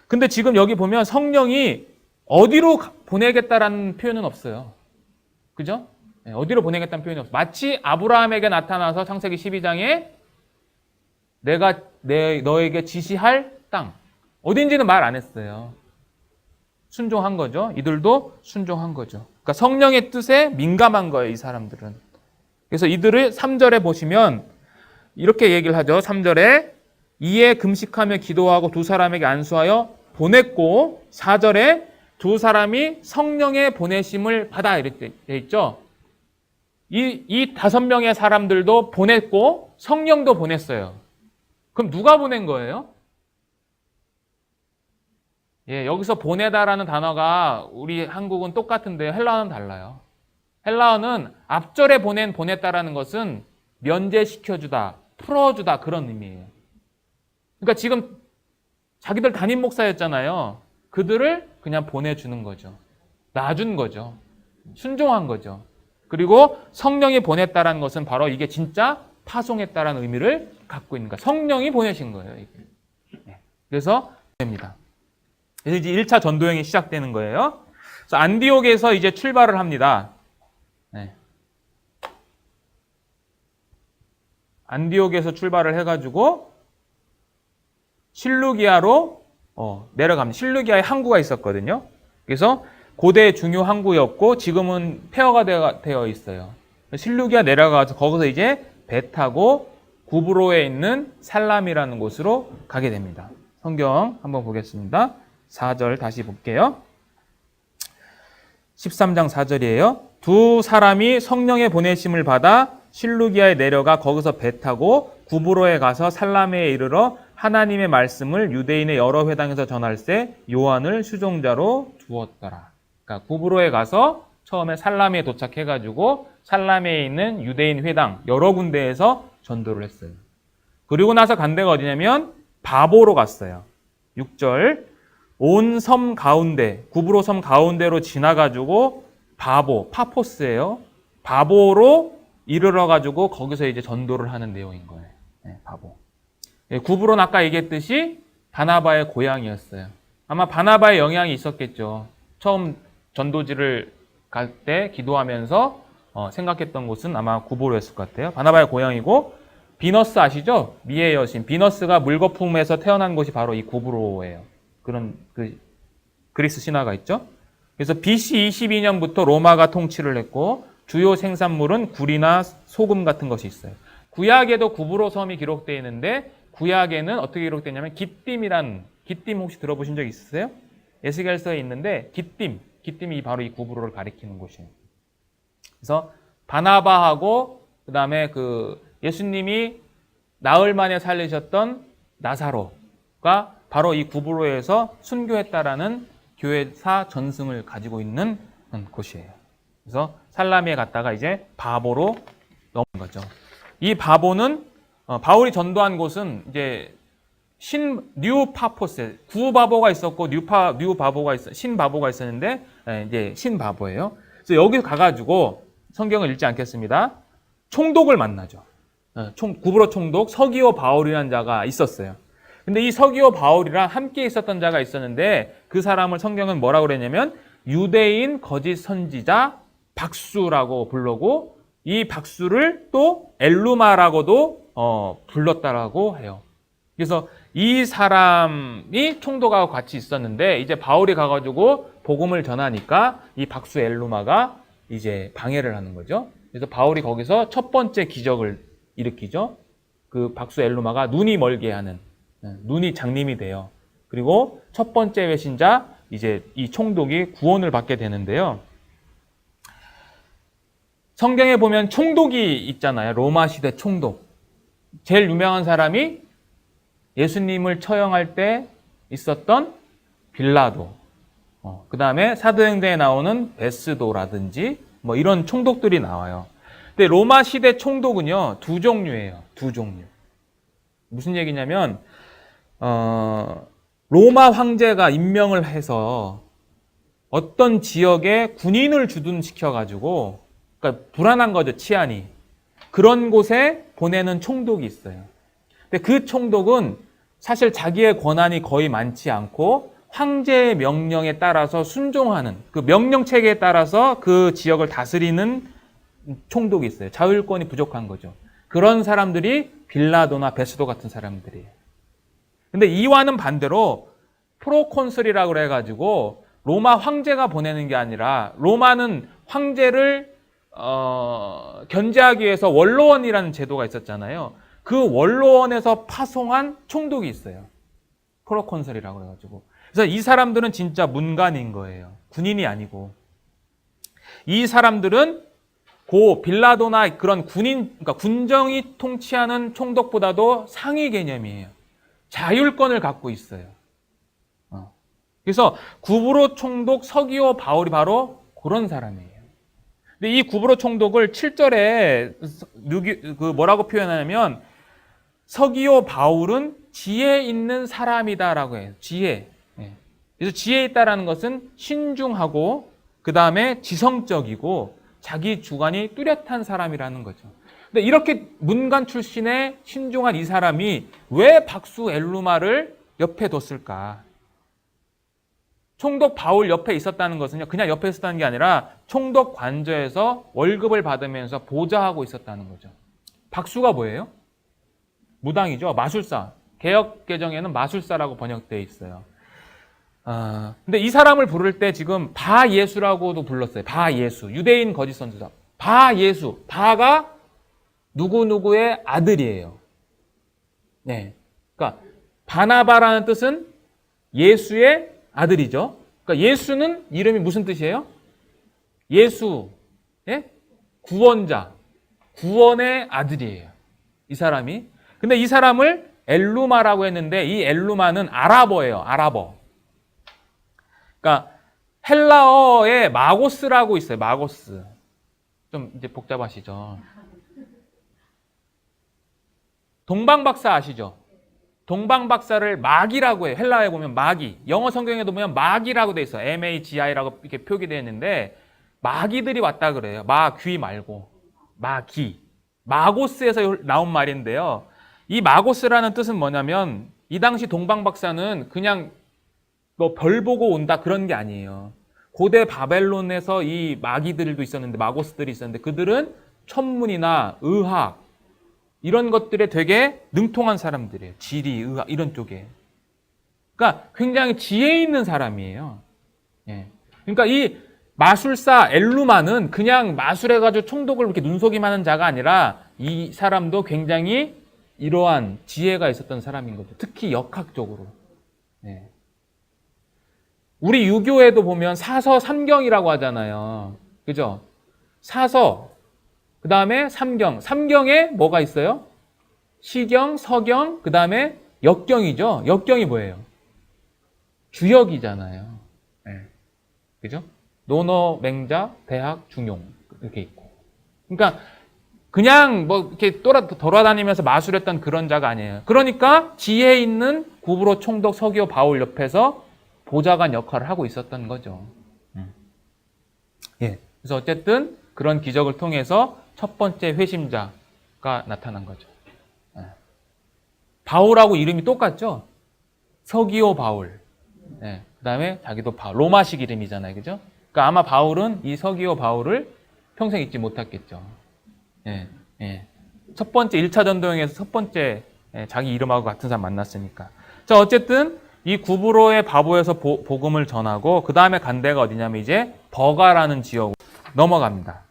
근데 지금 여기 보면 성령이 어디로 보내겠다라는 표현은 없어요. 그죠? 어디로 보내겠다는 표현이 없어요. 마치 아브라함에게 나타나서 창세기 12장에 내가 너에게 지시할 땅, 어딘지는 말 안 했어요. 순종한 거죠. 이들도 순종한 거죠. 그러니까 성령의 뜻에 민감한 거예요, 이 사람들은. 그래서 이들을 3절에 보시면 이렇게 얘기를 하죠. 3절에 이에 금식하며 기도하고 2사람에게 안수하여 보냈고, 4절에 2사람이 성령의 보내심을 받아 이렇게 돼 있죠. 이 5명의 사람들도 보냈고 성령도 보냈어요. 그럼 누가 보낸 거예요? 예, 여기서 보내다라는 단어가 우리 한국은 똑같은데 헬라어는 달라요. 헬라어는 앞절에 보냈다라는 것은 면제시켜주다, 풀어주다 그런 의미예요. 그러니까 지금 자기들 담임 목사였잖아요. 그들을 그냥 보내주는 거죠. 놔준 거죠. 순종한 거죠. 그리고 성령이 보냈다라는 것은 바로 이게 진짜 파송했다라는 의미를 갖고 있는 거예요. 성령이 보내신 거예요. 이게. 네. 그래서 됩니다. 그래서 이제 1차 전도행이 시작되는 거예요. 그래서 안디옥에서 이제 출발을 합니다. 네. 안디옥에서 출발을 해가지고 실루기아로 내려갑니다. 실루기아에 항구가 있었거든요. 그래서 고대 중요 항구였고 지금은 폐허가 되어 있어요. 실루기아 내려가서 거기서 이제 배 타고 구브로에 있는 살람이라는 곳으로 가게 됩니다. 성경 한번 보겠습니다. 4절 다시 볼게요. 13장 4절이에요. 두 사람이 성령의 보내심을 받아 실루기아에 내려가 거기서 배 타고 구브로에 가서 살라메에 이르러 하나님의 말씀을 유대인의 여러 회당에서 전할세 요한을 수종자로 두었더라. 그러니까 구브로에 가서 처음에 살라메에 도착해가지고 살라메에 있는 유대인 회당 여러 군데에서 전도를 했어요. 그리고 나서 간 데가 어디냐면 바보로 갔어요. 6절 온 섬 가운데 구브로 섬 가운데로 지나가지고 바보 파포스예요. 바보로 이르러가지고 거기서 이제 전도를 하는 내용인 거예요. 네, 바보. 구브로는 아까 얘기했듯이 바나바의 고향이었어요. 아마 바나바의 영향이 있었겠죠. 처음 전도지를 갈 때 기도하면서 생각했던 곳은 아마 구브로였을 것 같아요. 바나바의 고향이고 비너스 아시죠? 미의 여신. 비너스가 물거품에서 태어난 곳이 바로 이 구브로예요. 그런 그리스 신화가 있죠. 그래서 BC 22년부터 로마가 통치를 했고 주요 생산물은 굴이나 소금 같은 것이 있어요. 구약에도 구브로 섬이 기록되어 있는데 구약에는 어떻게 기록되냐면 기띔 혹시 들어보신 적 있으세요? 에스겔서에 있는데 기띔이 바로 이 구브로를 가리키는 곳이에요. 그래서 바나바하고 그다음에 예수님이 나흘 만에 살리셨던 나사로가 바로 이 구브로에서 순교했다라는 교회사 전승을 가지고 있는 곳이에요. 그래서 살라미에 갔다가 이제 바보로 넘은 거죠. 이 바보는 바울이 전도한 곳은 이제 뉴파포스 구바보가 있었고 뉴바보가 신바보가 있었는데 이제 신바보예요. 그래서 여기서 가가지고 성경을 읽지 않겠습니다. 총독을 만나죠. 구브로 총독 서기오 바울이라는 자가 있었어요. 근데 이 서기오 바울이랑 함께 있었던 자가 있었는데 그 사람을 성경은 뭐라고 그랬냐면 유대인 거짓 선지자 박수라고 부르고 이 박수를 또 엘루마라고도 불렀다라고 해요. 그래서 이 사람이 총독하고 같이 있었는데 이제 바울이 가가지고 복음을 전하니까 이 박수 엘루마가 이제 방해를 하는 거죠. 그래서 바울이 거기서 첫 번째 기적을 일으키죠. 그 박수 엘루마가 눈이 멀게 하는 눈이 장님이 돼요. 그리고 첫 번째 외신자 이제 이 총독이 구원을 받게 되는데요. 성경에 보면 총독이 있잖아요. 로마 시대 총독. 제일 유명한 사람이 예수님을 처형할 때 있었던 빌라도. 그 다음에 사도행전에 나오는 베스도라든지 뭐 이런 총독들이 나와요. 근데 로마 시대 총독은요, 두 종류예요. 두 종류. 무슨 얘기냐면 로마 황제가 임명을 해서 어떤 지역에 군인을 주둔시켜가지고 그러니까 불안한 거죠, 치안이. 그런 곳에 보내는 총독이 있어요. 근데 그 총독은 사실 자기의 권한이 거의 많지 않고 황제의 명령에 따라서 순종하는 그 명령 체계에 따라서 그 지역을 다스리는 총독이 있어요. 자율권이 부족한 거죠. 그런 사람들이 빌라도나 베스도 같은 사람들이에요. 근데 이와는 반대로 프로콘술이라고 해가지고 로마 황제가 보내는 게 아니라 로마는 황제를 견제하기 위해서 원로원이라는 제도가 있었잖아요. 그 원로원에서 파송한 총독이 있어요. 프로콘술이라고 해가지고. 그래서 이 사람들은 진짜 문관인 거예요. 군인이 아니고. 이 사람들은 고 빌라도나 그런 그러니까 군정이 통치하는 총독보다도 상위 개념이에요. 자율권을 갖고 있어요. 그래서 구브로 총독 서기오 바울이 바로 그런 사람이에요. 근데 이 구브로 총독을 7절에 뭐라고 표현하냐면 서기오 바울은 지혜 있는 사람이다라고 해요. 지혜. 그래서 지혜 있다라는 것은 신중하고 그 다음에 지성적이고 자기 주관이 뚜렷한 사람이라는 거죠. 근데 이렇게 문관 출신의 신중한 이 사람이 왜 박수 엘루마를 옆에 뒀을까? 총독 바울 옆에 있었다는 것은요, 그냥 옆에 있었다는 게 아니라 총독 관저에서 월급을 받으면서 보좌하고 있었다는 거죠. 박수가 뭐예요? 무당이죠. 마술사. 개역 개정에는 마술사라고 번역되어 있어요. 근데 이 사람을 부를 때 지금 바 예수라고도 불렀어요. 바 예수. 유대인 거짓 선지자. 바 예수. 바가 누구누구의 아들이에요. 네. 그러니까 바나바라는 뜻은 예수의 아들이죠. 그러니까 예수는 이름이 무슨 뜻이에요? 예수. 예? 구원자. 구원의 아들이에요. 이 사람이. 근데 이 사람을 엘루마라고 했는데 이 엘루마는 아랍어예요. 아랍어. 그러니까 헬라어에 마고스라고 있어요. 마고스. 좀 이제 복잡하시죠. 동방박사 아시죠? 동방박사를 마기라고 해요. 헬라어에 보면 마기. 영어 성경에도 보면 마기라고 돼 있어요. MAGI라고 이렇게 표기되어 있는데 마기들이 왔다 그래요. 마귀 말고 마기. 마고스에서 나온 말인데요. 이 마고스라는 뜻은 뭐냐면 이 당시 동방박사는 그냥 뭐 별 보고 온다 그런 게 아니에요. 고대 바벨론에서 이 마기들도 있었는데 마고스들이 있었는데 그들은 천문이나 의학 이런 것들에 되게 능통한 사람들이에요. 지리, 의학 이런 쪽에. 그러니까 굉장히 지혜 있는 사람이에요. 예. 그러니까 이 마술사 엘루마는 그냥 마술해가지고 총독을 이렇게 눈속임하는 자가 아니라 이 사람도 굉장히 이러한 지혜가 있었던 사람인 거죠. 특히 역학적으로. 예. 우리 유교에도 보면 사서 삼경이라고 하잖아요. 그죠? 사서, 그 다음에 삼경. 삼경에 뭐가 있어요? 시경, 서경, 그 다음에 역경이죠. 역경이 뭐예요? 주역이잖아요. 네. 그죠? 논어, 맹자, 대학, 중용. 이렇게 있고. 그러니까 그냥 뭐 이렇게 돌아다니면서 마술했던 그런 자가 아니에요. 그러니까 지혜 있는 구브로 총독 서기오 바울 옆에서 보좌관 역할을 하고 있었던 거죠. 예. 그래서 어쨌든 그런 기적을 통해서 첫 번째 회심자가 나타난 거죠. 예. 바울하고 이름이 똑같죠? 서기오 바울. 예. 그 다음에 자기도 바울. 로마식 이름이잖아요. 그죠? 그러니까 아마 바울은 이 서기오 바울을 평생 잊지 못했겠죠. 예. 예. 첫 번째 1차 전도여행에서 첫 번째 자기 이름하고 같은 사람 만났으니까. 자, 어쨌든 이 구브로의 바보에서 복음을 전하고 그 다음에 간 데가 어디냐면 이제 버가라는 지역으로 넘어갑니다.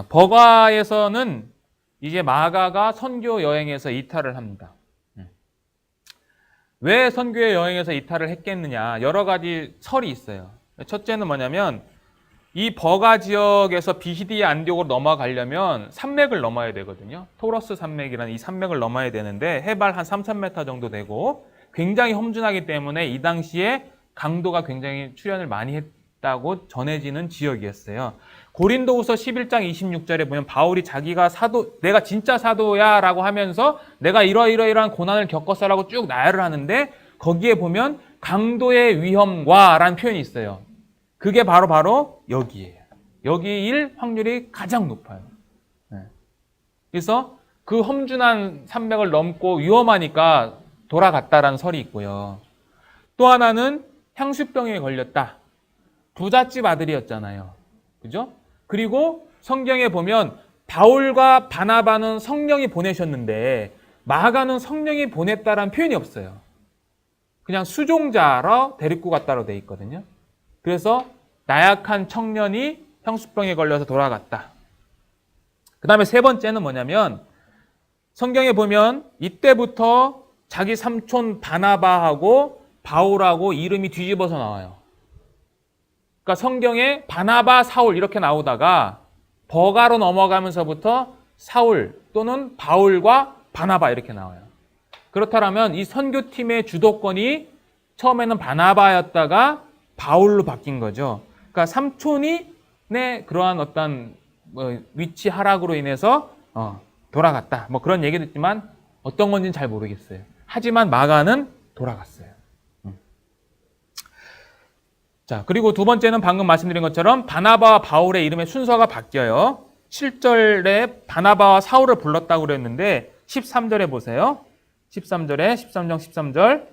버가에서는 이제 마가가 선교 여행에서 이탈을 합니다. 왜 선교 여행에서 이탈을 했겠느냐? 여러 가지 설이 있어요. 첫째는 뭐냐면 이 버가 지역에서 비시디아 안디옥으로 넘어가려면 산맥을 넘어야 되거든요. 토러스 산맥이라는 이 산맥을 넘어야 되는데 해발 한 3,000m 정도 되고 굉장히 험준하기 때문에 이 당시에 강도가 굉장히 출현을 많이 했다고 전해지는 지역이었어요. 고린도후서 11장 26절에 보면 바울이 자기가 사도, 내가 진짜 사도야 라고 하면서 내가 이러이러한 고난을 겪었어라고 쭉 나열을 하는데 거기에 보면 강도의 위험과 라는 표현이 있어요. 그게 바로 여기예요. 여기일 확률이 가장 높아요. 그래서 그 험준한 산맥을 넘고 위험하니까 돌아갔다라는 설이 있고요. 또 하나는 향수병에 걸렸다. 부잣집 아들이었잖아요. 그죠? 그리고 성경에 보면 바울과 바나바는 성령이 보내셨는데 마가는 성령이 보냈다라는 표현이 없어요. 그냥 수종자로 데리고 갔다로 돼 있거든요. 그래서 나약한 청년이 향수병에 걸려서 돌아갔다. 그 다음에 세 번째는 뭐냐면 성경에 보면 이때부터 자기 삼촌 바나바하고 바울하고 이름이 뒤집어서 나와요. 그러니까 성경에 바나바, 사울 이렇게 나오다가 버가로 넘어가면서부터 사울 또는 바울과 바나바 이렇게 나와요. 그렇다면 이 선교팀의 주도권이 처음에는 바나바였다가 바울로 바뀐 거죠. 그러니까 삼촌이 그러한 어떤 위치 하락으로 인해서 돌아갔다. 뭐 그런 얘기도 있지만 어떤 건지는 잘 모르겠어요. 하지만 마가는 돌아갔어요. 자, 그리고 두 번째는 방금 말씀드린 것처럼 바나바와 바울의 이름의 순서가 바뀌어요. 7절에 바나바와 사울을 불렀다고 그랬는데 13절에 보세요. 13절에 13장 13절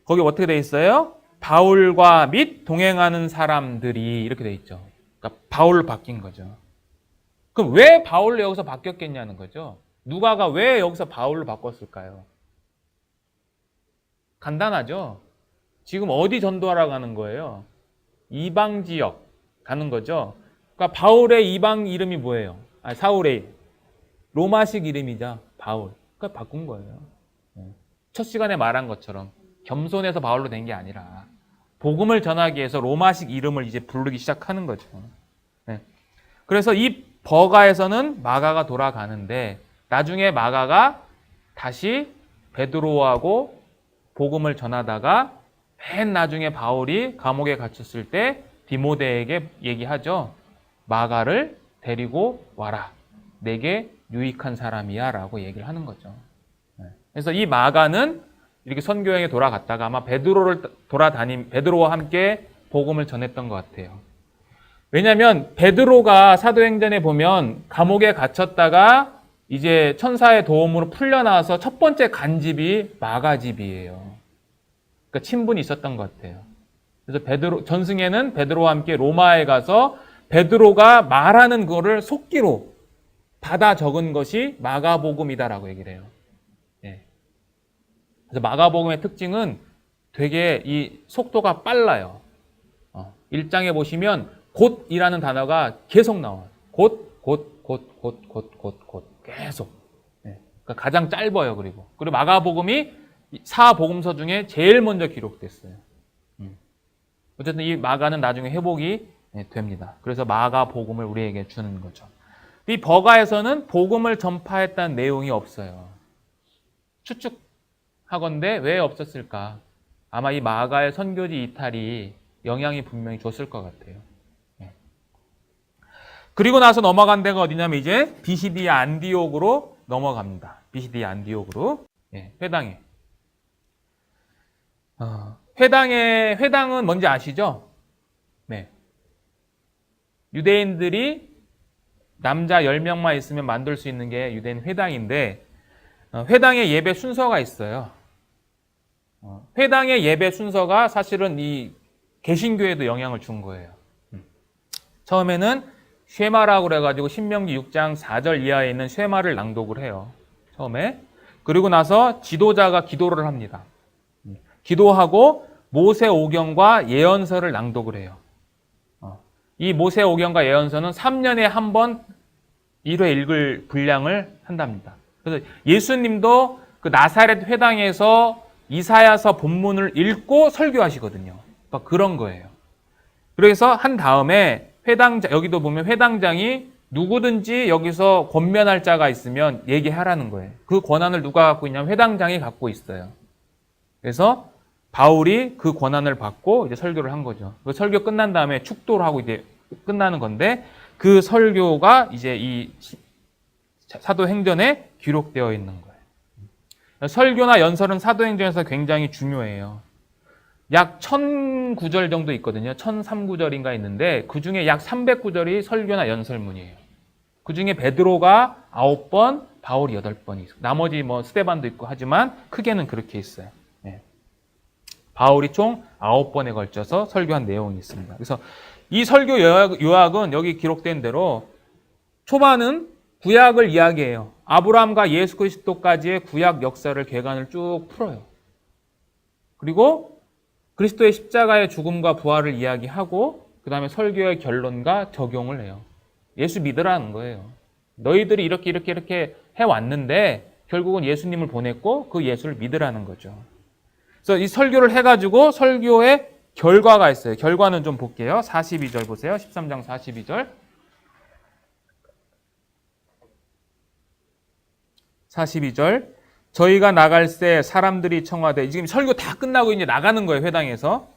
거기 어떻게 돼 있어요? 바울과 및 동행하는 사람들이 이렇게 돼 있죠. 그러니까 바울로 바뀐 거죠. 그럼 왜 바울로 여기서 바뀌었겠냐는 거죠. 누가가 왜 여기서 바울로 바꿨을까요? 간단하죠. 지금 어디 전도하러 가는 거예요? 이방 지역 가는 거죠. 그러니까 바울의 이방 이름이 뭐예요? 사울의 로마식 이름이자 바울. 그러니까 바꾼 거예요. 첫 시간에 말한 것처럼 겸손해서 바울로 된 게 아니라 복음을 전하기 위해서 로마식 이름을 이제 부르기 시작하는 거죠. 그래서 이 버가에서는 마가가 돌아가는데 나중에 마가가 다시 베드로하고 복음을 전하다가 맨 나중에 바울이 감옥에 갇혔을 때 디모데에게 얘기하죠. 마가를 데리고 와라. 내게 유익한 사람이야 라고 얘기를 하는 거죠. 그래서 이 마가는 이렇게 선교행에 돌아갔다가 아마 베드로와 함께 복음을 전했던 것 같아요. 왜냐하면 베드로가 사도행전에 보면 감옥에 갇혔다가 이제 천사의 도움으로 풀려나와서 첫 번째 간 집이 마가 집이에요. 그러니까 친분이 있었던 것 같아요. 그래서 전승에는 베드로와 함께 로마에 가서 베드로가 말하는 거를 속기로 받아 적은 것이 마가복음이다라고 얘기를 해요. 그래서 마가복음의 특징은 되게 이 속도가 빨라요. 1장에 보시면 곧이라는 단어가 계속 나와요. 곧 계속. 그러니까 가장 짧아요. 그리고 마가복음이 4복음서 중에 제일 먼저 기록됐어요. 어쨌든 이 마가는 나중에 회복이 됩니다. 그래서 마가복음을 우리에게 주는 거죠. 이 버가에서는 복음을 전파했다는 내용이 없어요. 추측하건대 왜 없었을까? 아마 이 마가의 선교지 이탈이 영향이 분명히 줬을 것 같아요. 그리고 나서 넘어간 데가 어디냐면 이제 비시디아 안디옥으로 넘어갑니다. 비시디아 안디옥으로 회당에. 회당은 뭔지 아시죠? 네. 유대인들이 남자 10명만 있으면 만들 수 있는 게 유대인 회당인데 회당의 예배 순서가 있어요. 회당의 예배 순서가 사실은 이 개신교에도 영향을 준 거예요. 처음에는 쉐마라고 그래가지고 신명기 6장 4절 이하에 있는 쉐마를 낭독을 해요. 처음에. 그리고 나서 지도자가 기도를 합니다. 기도하고 모세오경과 예언서를 낭독을 해요. 이 모세오경과 예언서는 3년에 한 번 1회 읽을 분량을 한답니다. 그래서 예수님도 그 나사렛 회당에서 이사야서 본문을 읽고 설교하시거든요. 그러니까 그런 거예요. 그래서 한 다음에 여기도 보면 회당장이 누구든지 여기서 권면할 자가 있으면 얘기하라는 거예요. 그 권한을 누가 갖고 있냐면 회당장이 갖고 있어요. 그래서 바울이 그 권한을 받고 이제 설교를 한 거죠. 그 설교 끝난 다음에 축도를 하고 이제 끝나는 건데 그 설교가 이제 이 사도행전에 기록되어 있는 거예요. 설교나 연설은 사도행전에서 굉장히 중요해요. 약 1000구절 정도 있거든요. 1003구절인가 있는데 그 중에 약 300구절이 설교나 연설문이에요. 그 중에 베드로가 9번, 바울이 8번이 있어요. 나머지 뭐 스데반도 있고 하지만 크게는 그렇게 있어요. 바울이 총 9번에 걸쳐서 설교한 내용이 있습니다. 그래서 이 설교 요약은 여기 기록된 대로 초반은 구약을 이야기해요. 아브라함과 예수 그리스도까지의 구약 역사를 개관을 쭉 풀어요. 그리고 그리스도의 십자가의 죽음과 부활을 이야기하고 그 다음에 설교의 결론과 적용을 해요. 예수 믿으라는 거예요. 너희들이 이렇게 해왔는데 결국은 예수님을 보냈고 그 예수를 믿으라는 거죠. 그래서 이 설교를 해가지고 설교의 결과가 있어요. 결과는 좀 볼게요. 42절 보세요. 13장 42절. 42절. 저희가 나갈새 사람들이 청하되, 지금 설교 다 끝나고 이제 나가는 거예요, 회당에서.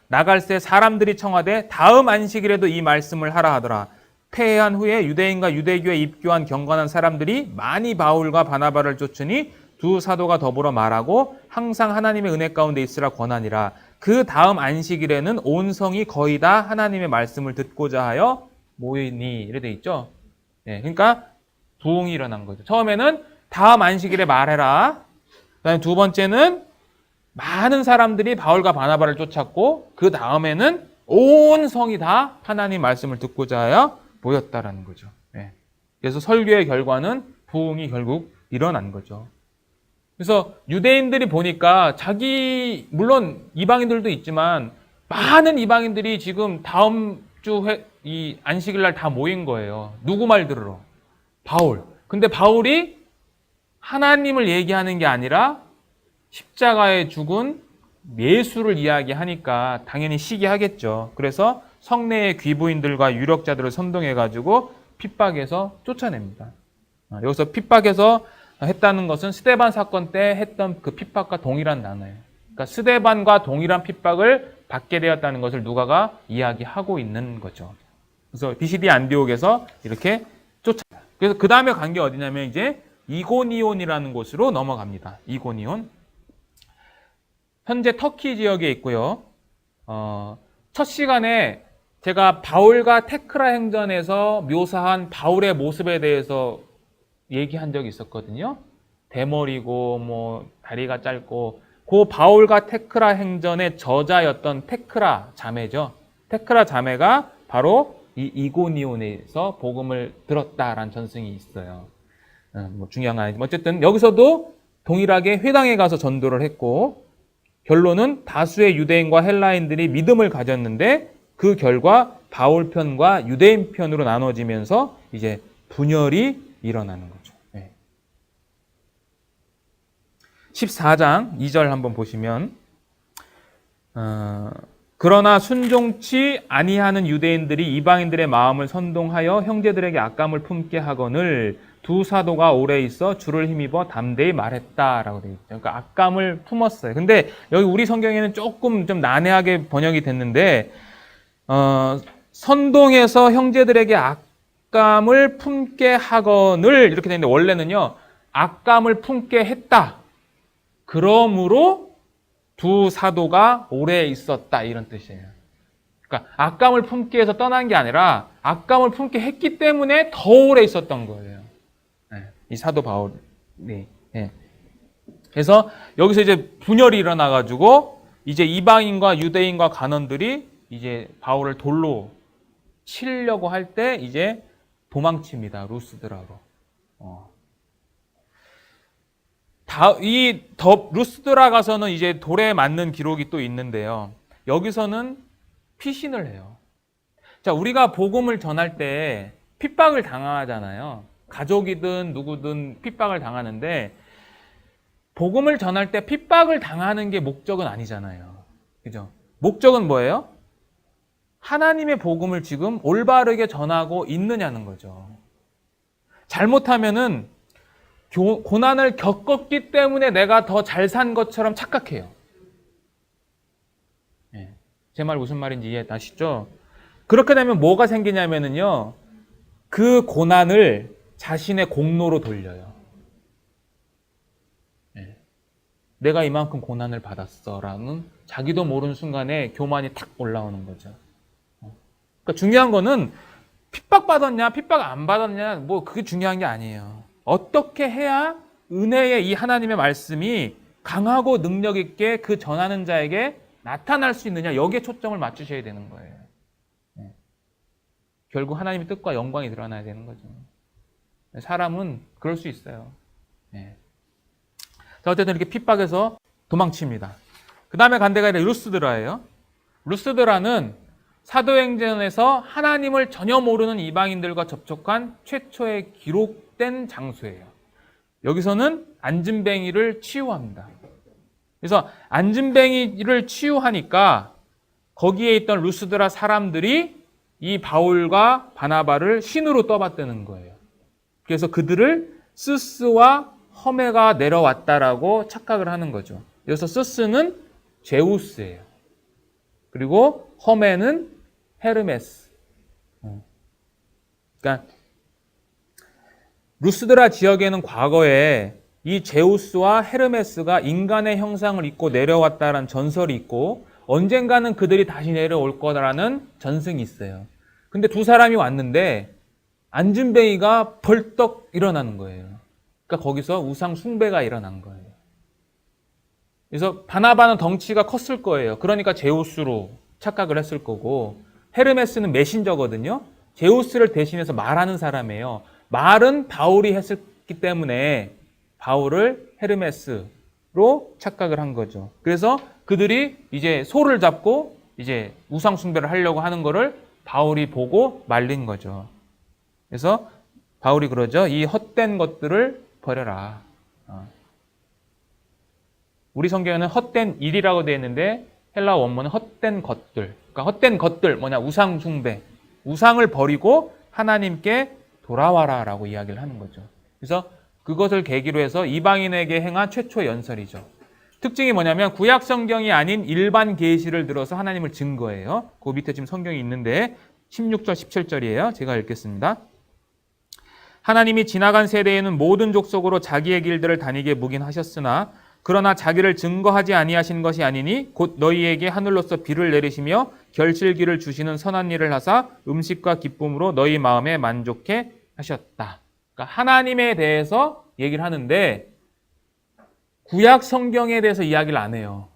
나갈새 사람들이 청하되 다음 안식일에도 이 말씀을 하라 하더라. 폐해한 후에 유대인과 유대교에 입교한 경건한 사람들이 많이 바울과 바나바를 쫓으니 두 사도가 더불어 말하고 항상 하나님의 은혜 가운데 있으라 권하니라. 그 다음 안식일에는 온 성이 거의 다 하나님의 말씀을 듣고자 하여 모이니, 이래 돼 있죠. 네, 그러니까 부흥이 일어난 거죠. 처음에는 다음 안식일에 말해라. 그다음에 두 번째는 많은 사람들이 바울과 바나바를 쫓았고, 그 다음에는 온 성이 다 하나님 말씀을 듣고자 하여 모였다라는 거죠. 네. 그래서 설교의 결과는 부흥이 결국 일어난 거죠. 그래서 유대인들이 보니까 물론 이방인들도 있지만 많은 이방인들이 지금 다음 주 이 안식일 날 다 모인 거예요. 누구 말 들으러? 바울. 근데 바울이 하나님을 얘기하는 게 아니라 십자가에 죽은 예수를 이야기하니까 당연히 시기하겠죠. 그래서 성내의 귀부인들과 유력자들을 선동해가지고 핍박해서 쫓아냅니다. 여기서 핍박해서 했다는 것은 스데반 사건 때 했던 그 핍박과 동일한 단어예요. 그러니까 스데반과 동일한 핍박을 받게 되었다는 것을 누가가 이야기하고 있는 거죠. 그래서 비시디 안디옥에서 이렇게 쫓아요. 그래서 그 다음에 간 게 어디냐면 이제 이고니온이라는 곳으로 넘어갑니다. 이고니온. 현재 터키 지역에 있고요. 첫 시간에 제가 바울과 테크라 행전에서 묘사한 바울의 모습에 대해서 얘기한 적이 있었거든요. 대머리고 뭐 다리가 짧고, 그 바울과 테크라 행전의 저자였던 테크라 자매죠. 테크라 자매가 바로 이 이고니온에서 복음을 들었다라는 전승이 있어요. 뭐 중요한 건 아니지만 어쨌든 여기서도 동일하게 회당에 가서 전도를 했고, 결론은 다수의 유대인과 헬라인들이 믿음을 가졌는데 그 결과 바울 편과 유대인 편으로 나눠지면서 이제 분열이 일어나는 거죠. 14장 2절 한번 보시면, 그러나 순종치 아니하는 유대인들이 이방인들의 마음을 선동하여 형제들에게 악감을 품게 하거늘 두 사도가 오래 있어 주를 힘입어 담대히 말했다라고 되어 있죠. 그러니까 악감을 품었어요. 근데 여기 우리 성경에는 조금 좀 난해하게 번역이 됐는데, 선동해서 형제들에게 악감을 품게 하거늘 이렇게 되는데, 원래는요 악감을 품게 했다. 그러므로 두 사도가 오래 있었다, 이런 뜻이에요. 그러니까 악감을 품게 해서 떠난 게 아니라 악감을 품게 했기 때문에 더 오래 있었던 거예요. 이 사도 바울이. 그래서 여기서 이제 분열이 일어나가지고 이제 이방인과 유대인과 간원들이 이제 바울을 돌로 치려고 할 때 이제 도망칩니다. 루스드라로. 루스드라 가서는 이제 돌에 맞는 기록이 또 있는데요. 여기서는 피신을 해요. 자, 우리가 복음을 전할 때 핍박을 당하잖아요. 가족이든 누구든 핍박을 당하는데, 복음을 전할 때 핍박을 당하는 게 목적은 아니잖아요. 그죠? 목적은 뭐예요? 하나님의 복음을 지금 올바르게 전하고 있느냐는 거죠. 잘못하면은 고난을 겪었기 때문에 내가 더 잘 산 것처럼 착각해요. 제 말 무슨 말인지 이해하시죠? 그렇게 되면 뭐가 생기냐면요, 그 고난을 자신의 공로로 돌려요. 내가 이만큼 고난을 받았어라는 자기도 모르는 순간에 교만이 탁 올라오는 거죠. 그러니까 중요한 거는 핍박받았냐 핍박 안 받았냐, 뭐 그게 중요한 게 아니에요. 어떻게 해야 은혜의 이 하나님의 말씀이 강하고 능력 있게 그 전하는 자에게 나타날 수 있느냐, 여기에 초점을 맞추셔야 되는 거예요. 결국 하나님의 뜻과 영광이 드러나야 되는 거죠. 사람은 그럴 수 있어요. 자, 어쨌든 이렇게 핍박해서 도망칩니다. 그 다음에 간 데가 루스드라예요. 루스드라는 사도행전에서 하나님을 전혀 모르는 이방인들과 접촉한 최초의 기록된 장소예요. 여기서는 안진뱅이를 치유합니다. 그래서 안진뱅이를 치유하니까 거기에 있던 루스드라 사람들이 이 바울과 바나바를 신으로 떠받드는 거예요. 그래서 그들을 스스와 허메가 내려왔다라고 착각을 하는 거죠. 그래서 스스는 제우스예요. 그리고 허메는 헤르메스. 그러니까 루스드라 지역에는 과거에 이 제우스와 헤르메스가 인간의 형상을 입고 내려왔다라는 전설이 있고 언젠가는 그들이 다시 내려올 거라는 전승이 있어요. 근데 두 사람이 왔는데 안진뱅이가 벌떡 일어나는 거예요. 그러니까 거기서 우상 숭배가 일어난 거예요. 그래서 바나바는 덩치가 컸을 거예요. 그러니까 제우스로 착각을 했을 거고 헤르메스는 메신저거든요. 제우스를 대신해서 말하는 사람이에요. 말은 바울이 했기 때문에 바울을 헤르메스로 착각을 한 거죠. 그래서 그들이 이제 소를 잡고 이제 우상 숭배를 하려고 하는 거를 바울이 보고 말린 거죠. 그래서 바울이 그러죠. 이 헛된 것들을 버려라. 우리 성경에는 헛된 일이라고 되어 있는데 헬라 원문은 헛된 것들. 그러니까 헛된 것들 뭐냐? 우상 숭배. 우상을 버리고 하나님께 돌아와라라고 이야기를 하는 거죠. 그래서 그것을 계기로 해서 이방인에게 행한 최초 연설이죠. 특징이 뭐냐면 구약 성경이 아닌 일반 계시를 들어서 하나님을 증거해요. 그 밑에 지금 성경이 있는데 16절 17절이에요. 제가 읽겠습니다. 하나님이 지나간 세대에는 모든 족속으로 자기의 길들을 다니게 묵인하셨으나 그러나 자기를 증거하지 아니하신 것이 아니니 곧 너희에게 하늘로서 비를 내리시며 결실기를 주시는 선한 일을 하사 음식과 기쁨으로 너희 마음에 만족해 하셨다. 그러니까 하나님에 대해서 얘기를 하는데 구약 성경에 대해서 이야기를 안 해요.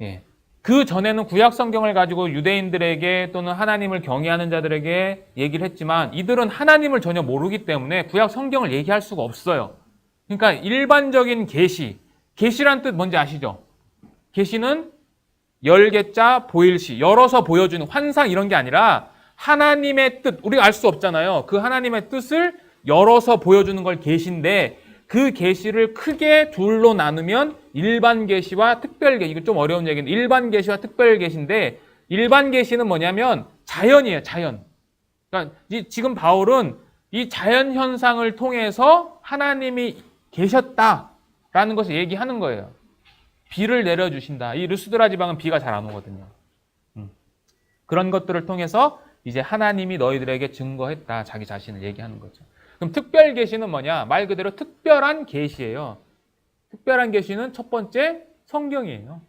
예. 그 전에는 구약 성경을 가지고 유대인들에게 또는 하나님을 경외하는 자들에게 얘기를 했지만 이들은 하나님을 전혀 모르기 때문에 구약 성경을 얘기할 수가 없어요. 그러니까 일반적인 계시란 뜻 뭔지 아시죠? 계시는 열개자 보일시, 열어서 보여주는 환상 이런 게 아니라 하나님의 뜻, 우리가 알 수 없잖아요. 그 하나님의 뜻을 열어서 보여주는 걸 계시인데 그 계시를 크게 둘로 나누면 일반 계시와 특별 계시. 이거 좀 어려운 얘기인데 일반 계시와 특별 계시인데 일반 계시는 뭐냐면 자연이에요. 자연. 그러니까 지금 바울은 이 자연 현상을 통해서 하나님이 계셨다라는 것을 얘기하는 거예요. 비를 내려주신다. 이 루스드라 지방은 비가 잘 안 오거든요. 그런 것들을 통해서 이제 하나님이 너희들에게 증거했다. 자기 자신을 얘기하는 거죠. 그럼 특별 계시는 뭐냐? 말 그대로 특별한 계시예요. 특별한 계시는 첫 번째 성경이에요.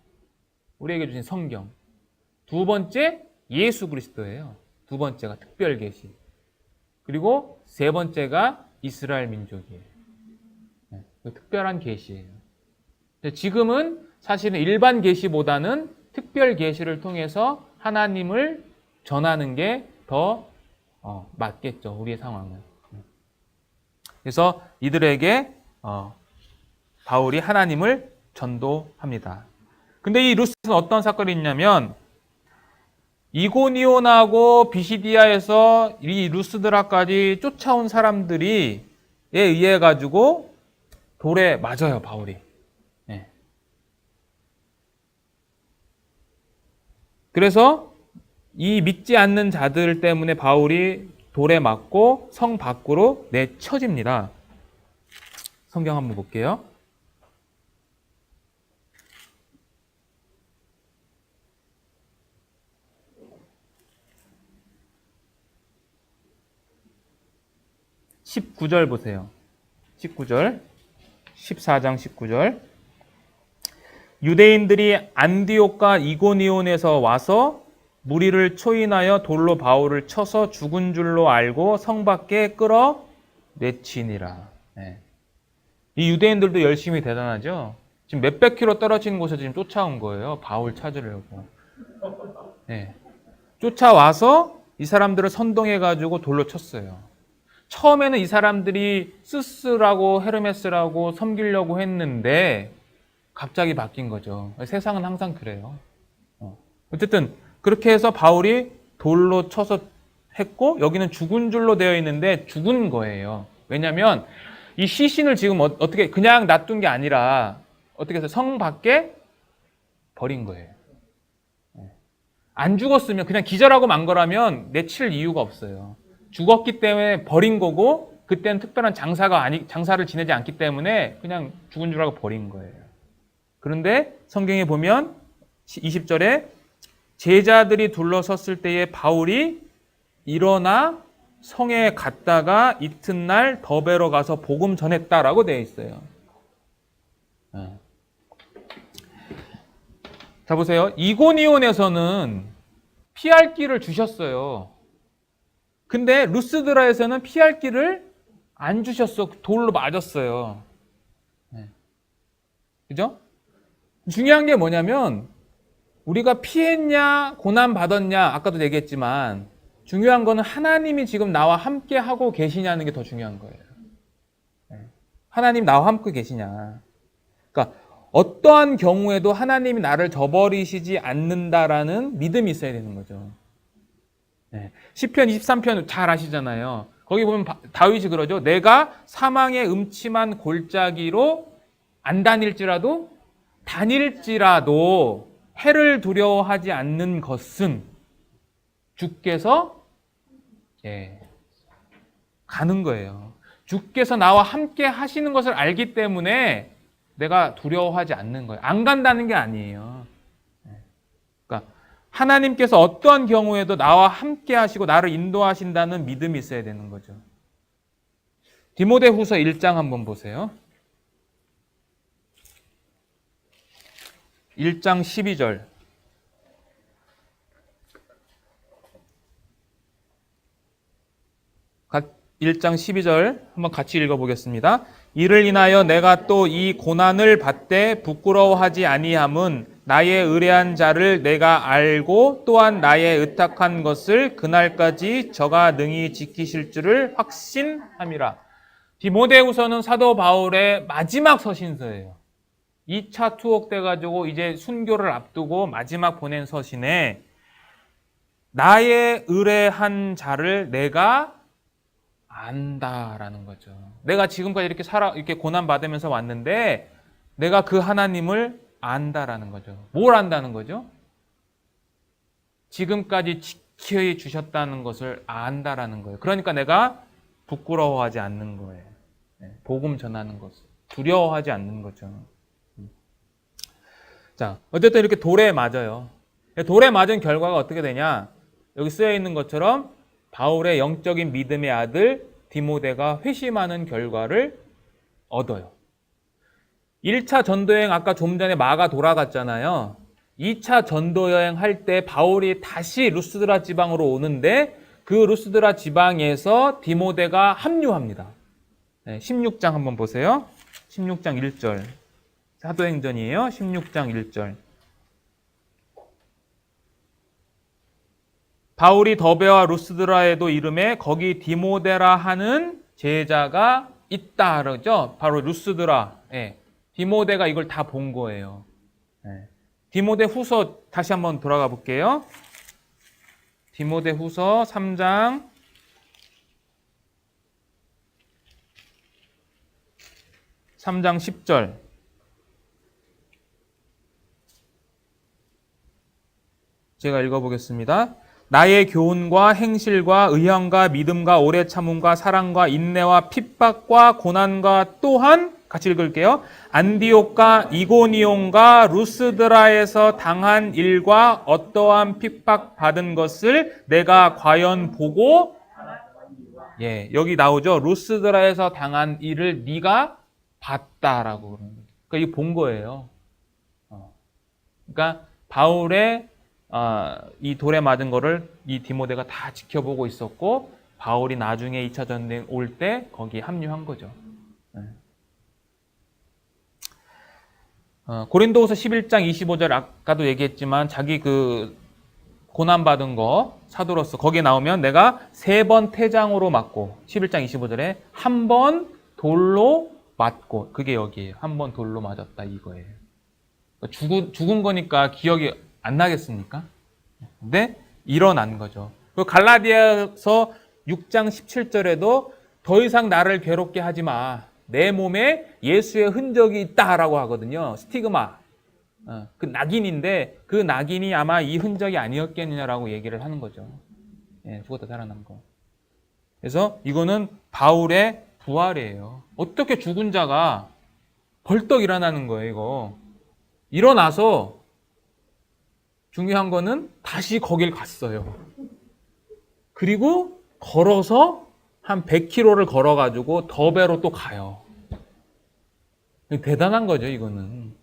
우리에게 주신 성경. 두 번째 예수 그리스도예요. 두 번째가 특별 계시. 그리고 세 번째가 이스라엘 민족이에요. 특별한 계시예요. 지금은 사실은 일반 계시보다는 특별 계시를 통해서 하나님을 전하는 게 더 맞겠죠. 우리의 상황은. 그래서 이들에게 바울이 하나님을 전도합니다. 근데 이 루스는 어떤 사건이 있냐면 이고니온하고 비시디아에서 이 루스드라까지 쫓아온 사람들이 의해 가지고 돌에 맞아요. 바울이. 네. 그래서 이 믿지 않는 자들 때문에 바울이 돌에 맞고 성 밖으로 내쳐집니다. 성경 한번 볼게요. (19절) 보세요. 19절, 14장 19절. 유대인들이 안디옥과 이고니온에서 와서 무리를 초인하여 돌로 바울을 쳐서 죽은 줄로 알고 성 밖에 끌어 내치니라. 네. 이 유대인들도 열심히 대단하죠. 지금 몇백 킬로 떨어진 곳에 지금 쫓아온 거예요. 바울 찾으려고. 네. 쫓아와서 이 사람들을 선동해가지고 돌로 쳤어요. 처음에는 이 사람들이 스스라고 헤르메스라고 섬기려고 했는데 갑자기 바뀐 거죠. 세상은 항상 그래요. 어쨌든 그렇게 해서 바울이 돌로 쳐서 했고 여기는 죽은 줄로 되어 있는데 죽은 거예요. 왜냐하면 이 시신을 지금 어떻게 그냥 놔둔 게 아니라 어떻게 해서 성 밖에 버린 거예요. 안 죽었으면 그냥 기절하고 만 거라면 내칠 이유가 없어요. 죽었기 때문에 버린 거고 그때는 특별한 장사를 지내지 않기 때문에 그냥 죽은 줄 알고 버린 거예요. 그런데 성경에 보면 20절에 제자들이 둘러섰을 때에 바울이 일어나 성에 갔다가 이튿날 더베로 가서 복음 전했다라고 되어 있어요. 자, 보세요. 이고니온에서는 피할 길을 주셨어요. 근데 루스드라에서는 피할 길을 안 주셨어. 돌로 맞았어요. 그죠? 중요한 게 뭐냐면 우리가 피했냐 고난 받았냐 아까도 얘기했지만 중요한 거는 하나님이 지금 나와 함께 하고 계시냐는 게 더 중요한 거예요. 하나님 나와 함께 계시냐. 그러니까 어떠한 경우에도 하나님이 나를 저버리시지 않는다라는 믿음이 있어야 되는 거죠. 시편 23편 잘 아시잖아요. 거기 보면 다윗이 그러죠. 내가 사망의 음침한 골짜기로 안 다닐지라도 해를 두려워하지 않는 것은 주께서 가는 거예요. 주께서 나와 함께 하시는 것을 알기 때문에 내가 두려워하지 않는 거예요. 안 간다는 게 아니에요. 그러니까 하나님께서 어떠한 경우에도 나와 함께 하시고 나를 인도하신다는 믿음이 있어야 되는 거죠. 디모데후서 1장 한번 보세요. 1장 12절. 1장 12절 한번 같이 읽어보겠습니다. 이를 인하여 내가 또 이 고난을 받되 부끄러워하지 아니함은 나의 의뢰한 자를 내가 알고 또한 나의 의탁한 것을 그날까지 저가 능히 지키실 줄을 확신함이라. 디모데후서는 사도 바울의 마지막 서신서예요. 2차 투옥돼가지고 이제 순교를 앞두고 마지막 보낸 서신에 나의 의뢰한 자를 내가 안다라는 거죠. 내가 지금까지 이렇게 고난 받으면서 왔는데 내가 그 하나님을 안다라는 거죠. 뭘 안다는 거죠? 지금까지 지켜 주셨다는 것을 안다라는 거예요. 그러니까 내가 부끄러워하지 않는 거예요. 복음 전하는 것을 두려워하지 않는 거죠. 자, 어쨌든 이렇게 돌에 맞아요. 돌에 맞은 결과가 어떻게 되냐? 여기 쓰여 있는 것처럼 바울의 영적인 믿음의 아들 디모데가 회심하는 결과를 얻어요. 1차 전도여행 아까 좀 전에 마가 돌아갔잖아요. 2차 전도여행 할 때 바울이 다시 루스드라 지방으로 오는데 그 루스드라 지방에서 디모데가 합류합니다. 16장 한번 보세요. 16장 1절. 사도행전이에요. 16장 1절. 바울이 더베와 루스드라에도 이름에 거기 디모데라 하는 제자가 있다 그러죠. 바로 루스드라. 디모데가 이걸 다 본 거예요. 디모데 후서 다시 한번 돌아가 볼게요. 디모데 후서 3장 10절. 제가 읽어보겠습니다. 나의 교훈과 행실과 의형과 믿음과 오래 참음과 사랑과 인내와 핍박과 고난과 또한 같이 읽을게요. 안디옥과 이고니온과 루스드라에서 당한 일과 어떠한 핍박 받은 것을 내가 과연 보고 여기 나오죠. 루스드라에서 당한 일을 네가 봤다라고 그러는 거예요. 그러니까 이거 본 거예요. 그러니까 바울의 이 돌에 맞은 거를 이 디모데가 다 지켜보고 있었고 바울이 나중에 2차 전쟁 올 때 거기에 합류한 거죠. 고린도후서 11장 25절 아까도 얘기했지만 자기 그 고난받은 거 사도로서 거기에 나오면 내가 3번 태장으로 맞고 11장 25절에 한 번 돌로 맞고 그게 여기에요. 한 번 돌로 맞았다 이거예요. 죽은 거니까 기억이 안 나겠습니까? 근데 일어난 거죠. 갈라디아서 6장 17절에도 더 이상 나를 괴롭게 하지 마. 내 몸에 예수의 흔적이 있다라고 하거든요. 스티그마. 그 낙인인데 그 낙인이 아마 이 흔적이 아니었겠느냐라고 얘기를 하는 거죠. 죽었다 살아난 거. 그래서 이거는 바울의 부활이에요. 어떻게 죽은 자가 벌떡 일어나는 거예요, 이거. 일어나서 중요한 거는 다시 거길 갔어요. 그리고 걸어서 한 100km를 걸어가지고 더베로 또 가요. 대단한 거죠, 이거는.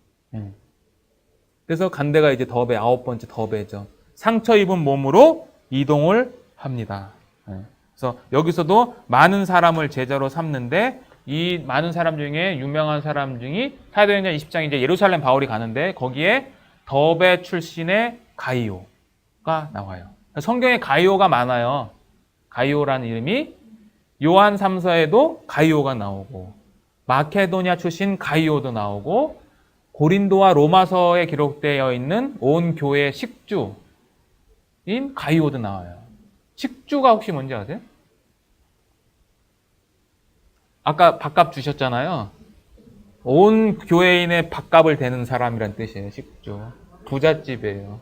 그래서 간 데가 이제 더베, 9번째 더베죠. 상처 입은 몸으로 이동을 합니다. 그래서 여기서도 많은 사람을 제자로 삼는데 이 많은 사람 중에 유명한 사람 중에 사도행전 20장 이제 예루살렘 바울이 가는데 거기에 더베 출신의 가이오가 나와요. 성경에 가이오가 많아요. 가이오라는 이름이 요한 3서에도 가이오가 나오고 마케도니아 출신 가이오도 나오고 고린도와 로마서에 기록되어 있는 온 교회의 식주인 가이오도 나와요. 식주가 혹시 뭔지 아세요? 아까 밥값 주셨잖아요. 온 교회인의 밥값을 대는 사람이란 뜻이에요. 식주. 부잣집이에요.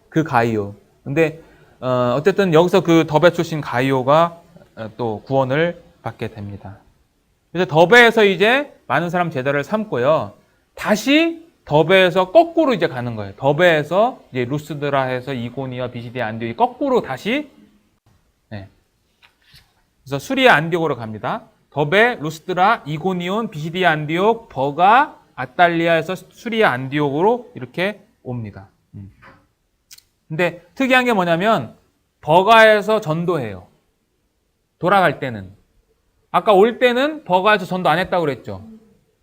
그 가이오. 근데 어쨌든 여기서 그 더베 출신 가이오가 또 구원을 받게 됩니다. 그래서 더베에서 이제 많은 사람 제자를 삼고요. 다시 더베에서 거꾸로 이제 가는 거예요. 더베에서 이제 루스드라에서 이고니아, 비시디아, 안디옥이 거꾸로 다시 그래서 수리아 안디옥으로 갑니다. 더베, 루스드라, 이고니온, 비시디아, 안디옥, 버가, 아탈리아에서 수리아 안디옥으로 이렇게 옵니다. 근데 특이한 게 뭐냐면 버가에서 전도해요. 돌아갈 때는. 아까 올 때는 버가에서 전도 안 했다고 그랬죠.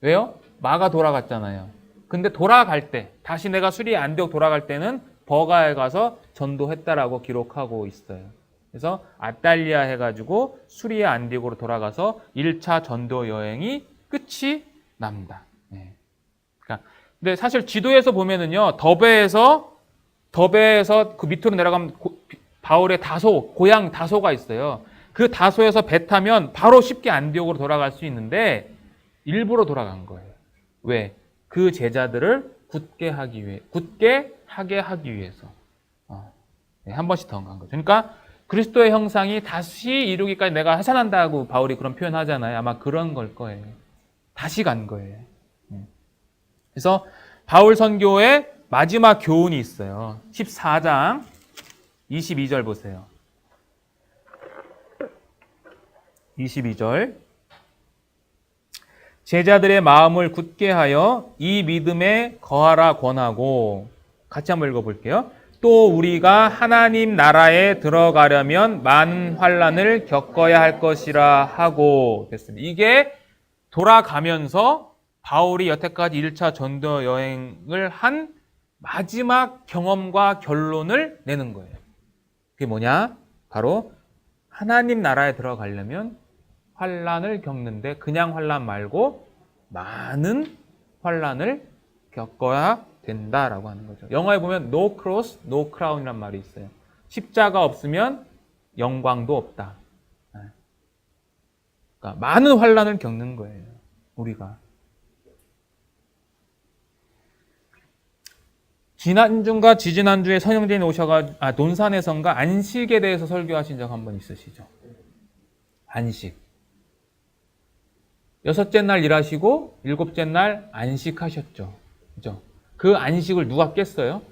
왜요? 마가 돌아갔잖아요. 근데 돌아갈 때, 다시 내가 수리아 안디옥 돌아갈 때는 버가에 가서 전도했다라고 기록하고 있어요. 그래서 아탈리아 해가지고 수리아 안디옥으로 돌아가서 1차 전도 여행이 끝이 납니다. 그러니까 근데 사실 지도에서 보면은요, 더베에서 그 밑으로 내려가면 바울의 다소, 고향 다소가 있어요. 그 다소에서 배 타면 바로 쉽게 안디옥으로 돌아갈 수 있는데 일부러 돌아간 거예요. 왜? 그 제자들을 굳게 하게 하기 위해서. 한 번씩 더 간 거죠. 그러니까 그리스도의 형상이 다시 이루기까지 내가 하산한다고 바울이 그런 표현하잖아요. 아마 그런 걸 거예요. 다시 간 거예요. 그래서 바울 선교의 마지막 교훈이 있어요. 14장 22절 보세요. 22절. 제자들의 마음을 굳게 하여 이 믿음에 거하라 권하고, 같이 한번 읽어볼게요. 또 우리가 하나님 나라에 들어가려면 많은 환난을 겪어야 할 것이라 하고 됐습니다. 이게 돌아가면서 바울이 여태까지 1차 전도 여행을 한 마지막 경험과 결론을 내는 거예요. 그게 뭐냐? 바로 하나님 나라에 들어가려면 환난을 겪는데 그냥 환난 말고 많은 환난을 겪어야 된다라고 하는 거죠. 영어에 보면 no cross, no crown이란 말이 있어요. 십자가 없으면 영광도 없다. 그러니까 많은 환난을 겪는 거예요. 우리가. 지난주인가 지지난주에 선영진이 오셔가지고 논산에선가 안식에 대해서 설교하신 적 한 번 있으시죠? 안식. 6째 날 일하시고 7째 날 안식하셨죠. 그죠? 그 안식을 누가 깼어요?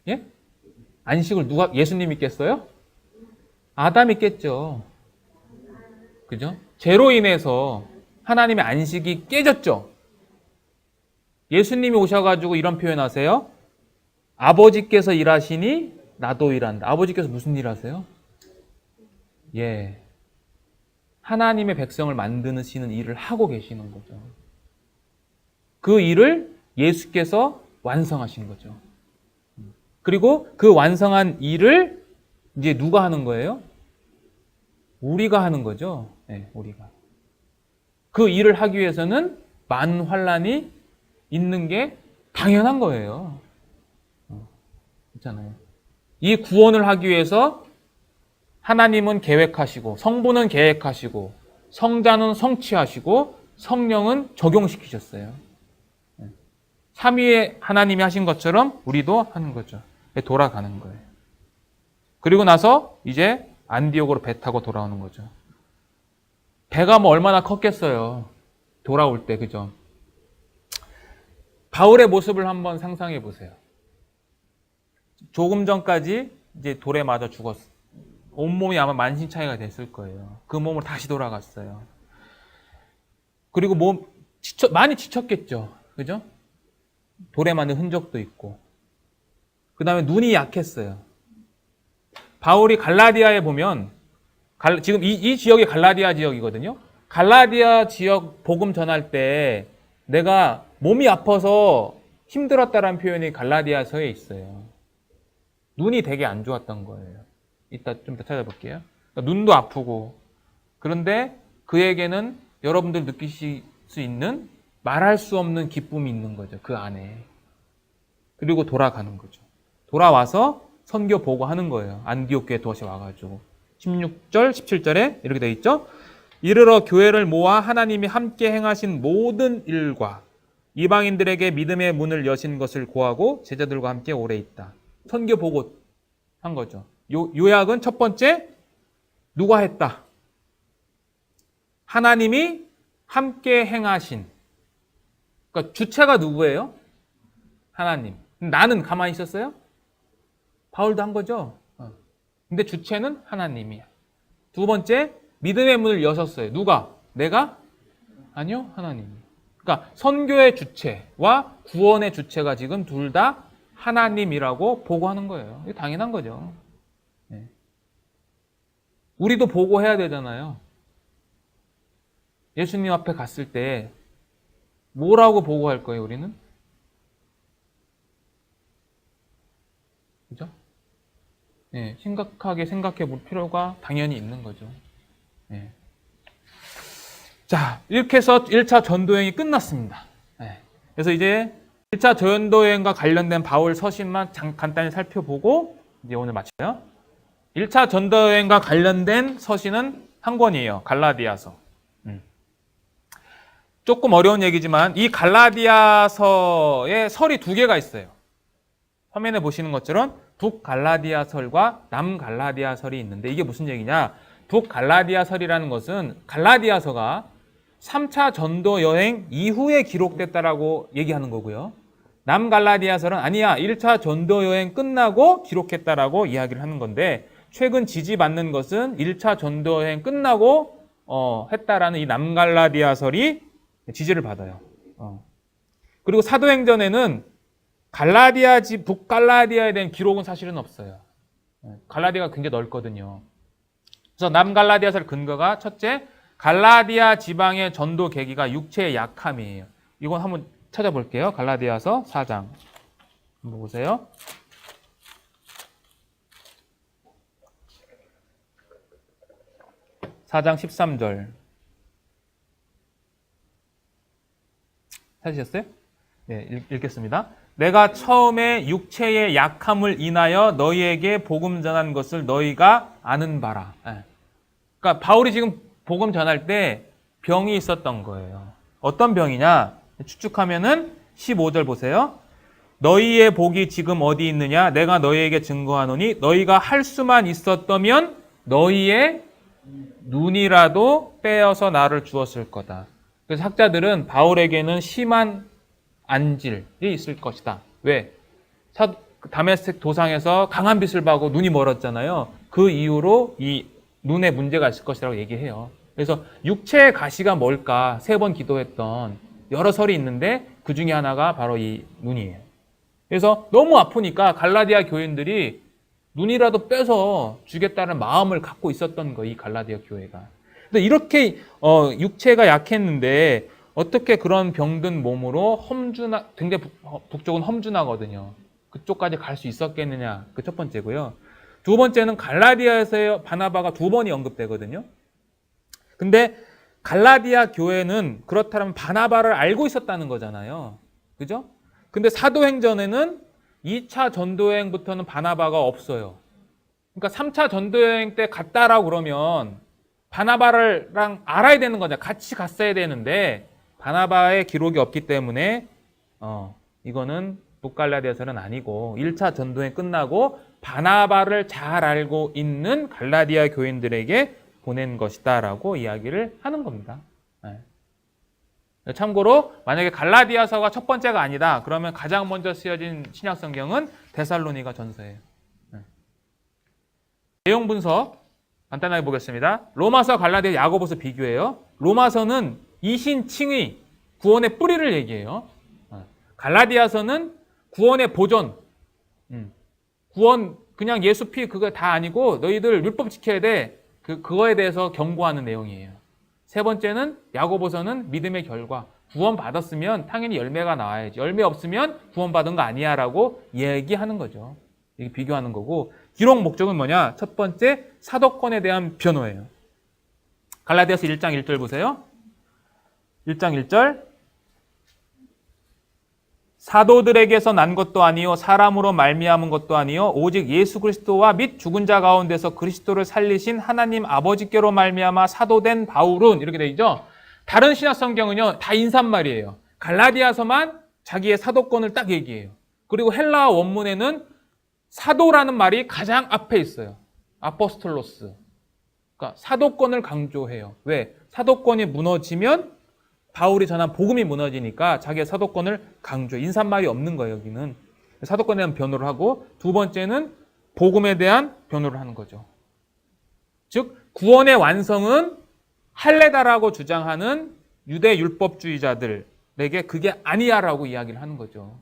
예? 안식을 예수님이 깼어요? 아담이 깼죠. 그죠? 죄로 인해서 하나님의 안식이 깨졌죠. 예수님이 오셔가지고 이런 표현하세요. 아버지께서 일하시니 나도 일한다. 아버지께서 무슨 일 하세요? 하나님의 백성을 만드시는 일을 하고 계시는 거죠. 그 일을 예수께서 완성하신 거죠. 그리고 그 완성한 일을 이제 누가 하는 거예요? 우리가 하는 거죠. 우리가. 그 일을 하기 위해서는 많은 환난이 있는 게 당연한 거예요. 있잖아요. 이 구원을 하기 위해서 하나님은 계획하시고, 성부는 계획하시고, 성자는 성취하시고, 성령은 적용시키셨어요. 삼위의 하나님이 하신 것처럼 우리도 하는 거죠. 돌아가는 거예요. 그리고 나서 이제 안디옥으로 배 타고 돌아오는 거죠. 배가 뭐 얼마나 컸겠어요. 돌아올 때, 그죠? 바울의 모습을 한번 상상해 보세요. 조금 전까지 이제 돌에 맞아 죽었어. 온몸이 아마 만신창이가 됐을 거예요. 그 몸으로 다시 돌아갔어요. 그리고 많이 지쳤겠죠. 그죠? 돌에 맞는 흔적도 있고. 그 다음에 눈이 약했어요. 바울이 갈라디아에 보면, 지금 이 지역이 갈라디아 지역이거든요. 갈라디아 지역 복음 전할 때 내가 몸이 아파서 힘들었다라는 표현이 갈라디아서에 있어요. 눈이 되게 안 좋았던 거예요. 이따 좀 더 찾아볼게요. 그러니까 눈도 아프고. 그런데 그에게는 여러분들 느끼실 수 있는 말할 수 없는 기쁨이 있는 거죠. 그 안에. 그리고 돌아가는 거죠. 돌아와서 선교 보고하는 거예요. 안디옥 교회에 다시 와가지고. 16절, 17절에 이렇게 되어 있죠. 이르러 교회를 모아 하나님이 함께 행하신 모든 일과 이방인들에게 믿음의 문을 여신 것을 고하고 제자들과 함께 오래 있다. 선교 보고 한 거죠. 요약은 첫 번째, 누가 했다? 하나님이 함께 행하신. 그러니까 주체가 누구예요? 하나님. 나는 가만히 있었어요? 바울도 한 거죠. 근데 주체는 하나님이야. 두 번째, 믿음의 문을 여셨어요. 누가? 내가? 아니요, 하나님이. 그러니까 선교의 주체와 구원의 주체가 지금 둘 다 하나님이라고 보고하는 거예요. 이게 당연한 거죠. 네. 우리도 보고해야 되잖아요. 예수님 앞에 갔을 때 뭐라고 보고할 거예요, 우리는? 그죠? 네, 심각하게 생각해 볼 필요가 당연히 있는 거죠. 네. 자, 이렇게 해서 1차 전도여행이 끝났습니다. 네. 그래서 이제 1차 전도여행과 관련된 바울 서신만 간단히 살펴보고 이제 오늘 마쳐요. 1차 전도여행과 관련된 서신은 한 권이에요. 갈라디아서. 조금 어려운 얘기지만 이 갈라디아서에 설이 두 개가 있어요. 화면에 보시는 것처럼 북갈라디아설과 남갈라디아설이 있는데 이게 무슨 얘기냐? 북갈라디아설이라는 것은 갈라디아서가 3차 전도 여행 이후에 기록됐다라고 얘기하는 거고요. 남갈라디아설은 아니야, 1차 전도 여행 끝나고 기록했다라고 이야기를 하는 건데 최근 지지받는 것은 1차 전도 여행 끝나고 했다라는 이 남갈라디아설이 지지를 받아요. 그리고 사도행전에는 북갈라디아에 대한 기록은 사실은 없어요. 갈라디아가 굉장히 넓거든요. 그래서 남갈라디아설 근거가 첫째, 갈라디아 지방의 전도 계기가 육체의 약함이에요. 이건 한번 찾아볼게요. 갈라디아서 4장. 한번 보세요. (4장) 13절. 찾으셨어요? 네, 읽겠습니다. 내가 처음에 육체의 약함을 인하여 너희에게 복음 전한 것을 너희가 아는 바라. 그러니까 바울이 지금 복음 전할 때 병이 있었던 거예요. 어떤 병이냐? 추측하면은 15절 보세요. 너희의 복이 지금 어디 있느냐? 내가 너희에게 증거하노니 너희가 할 수만 있었다면 너희의 눈이라도 빼어서 나를 주었을 거다. 그래서 학자들은 바울에게는 심한 안질이 있을 것이다. 왜? 다메섹 도상에서 강한 빛을 받고 눈이 멀었잖아요. 그 이후로 이 눈에 문제가 있을 것이라고 얘기해요. 그래서 육체의 가시가 뭘까? 3번 기도했던 여러 설이 있는데 그 중에 하나가 바로 이 눈이에요. 그래서 너무 아프니까 갈라디아 교인들이 눈이라도 빼서 주겠다는 마음을 갖고 있었던 거예요. 이 갈라디아 교회가. 근데 이렇게 육체가 약했는데 어떻게 그런 병든 몸으로 굉장히 북쪽은 험준하거든요. 그쪽까지 갈 수 있었겠느냐. 그 첫 번째고요. 두 번째는 갈라디아에서 바나바가 2번이 언급되거든요. 근데 갈라디아 교회는 그렇다면 바나바를 알고 있었다는 거잖아요. 그죠? 근데 사도행전에는 2차 전도여행부터는 바나바가 없어요. 그러니까 3차 전도여행 때 갔다라고 그러면 바나바랑 알아야 되는 거죠. 같이 갔어야 되는데 바나바의 기록이 없기 때문에 이거는 북갈라디아서는 아니고 1차 전도행 끝나고 바나바를 잘 알고 있는 갈라디아 교인들에게 보낸 것이다라고 이야기를 하는 겁니다. 참고로 만약에 갈라디아서가 첫 번째가 아니다. 그러면 가장 먼저 쓰여진 신약 성경은 데살로니가 전서예요. 내용 분석 간단하게 보겠습니다. 로마서, 갈라디아, 야고보서 비교해요. 로마서는 이신 칭의, 구원의 뿌리를 얘기해요. 갈라디아서는 구원의 보존, 구원 그냥 예수 피 그거 다 아니고 너희들 율법 지켜야 돼. 그거에 대해서 경고하는 내용이에요. 세 번째는 야고보서는 믿음의 결과. 구원 받았으면 당연히 열매가 나와야지. 열매 없으면 구원 받은 거 아니야라고 얘기하는 거죠. 이게 비교하는 거고, 기록 목적은 뭐냐? 첫 번째, 사도권에 대한 변호예요. 갈라디아서 1장 1절 보세요. 1장 1절. 사도들에게서 난 것도 아니요 사람으로 말미암은 것도 아니요 오직 예수 그리스도와 및 죽은 자 가운데서 그리스도를 살리신 하나님 아버지께로 말미암아 사도된 바울은, 이렇게 돼 있죠. 다른 신약 성경은요 다 인사말이에요. 갈라디아서만 자기의 사도권을 딱 얘기해요. 그리고 헬라어 원문에는 사도라는 말이 가장 앞에 있어요. 아포스톨로스. 그러니까 사도권을 강조해요. 왜? 사도권이 무너지면 바울이 전한 복음이 무너지니까 자기의 사도권을 강조해. 인사말이 없는 거예요, 여기는. 사도권에 대한 변호를 하고, 두 번째는 복음에 대한 변호를 하는 거죠. 즉, 구원의 완성은 할례다라고 주장하는 유대 율법주의자들에게 그게 아니야라고 이야기를 하는 거죠.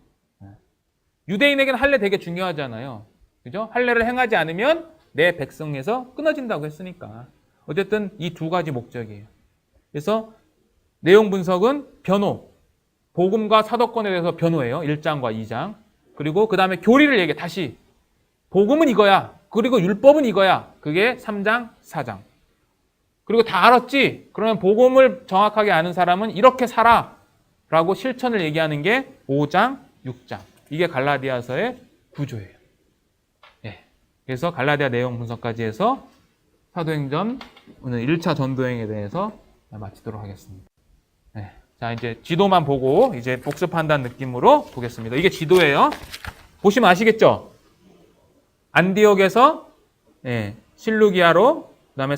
유대인에게는 할례 되게 중요하잖아요. 그죠? 할례를 행하지 않으면 내 백성에서 끊어진다고 했으니까. 어쨌든 이 두 가지 목적이에요. 그래서 내용 분석은 변호, 복음과 사도권에 대해서 변호해요. 1장과 2장. 그리고 그 다음에 교리를 얘기해. 다시 복음은 이거야. 그리고 율법은 이거야. 그게 3장, 4장. 그리고 다 알았지? 그러면 복음을 정확하게 아는 사람은 이렇게 살아 라고 실천을 얘기하는 게 5장, 6장. 이게 갈라디아서의 구조예요. 네. 그래서 갈라디아 내용 분석까지 해서 사도행전 오늘 1차 전도행에 대해서 마치도록 하겠습니다. 네. 자, 이제 지도만 보고 이제 복습한다는 느낌으로 보겠습니다. 이게 지도예요. 보시면 아시겠죠? 안디옥에서 실루기아로, 그다음에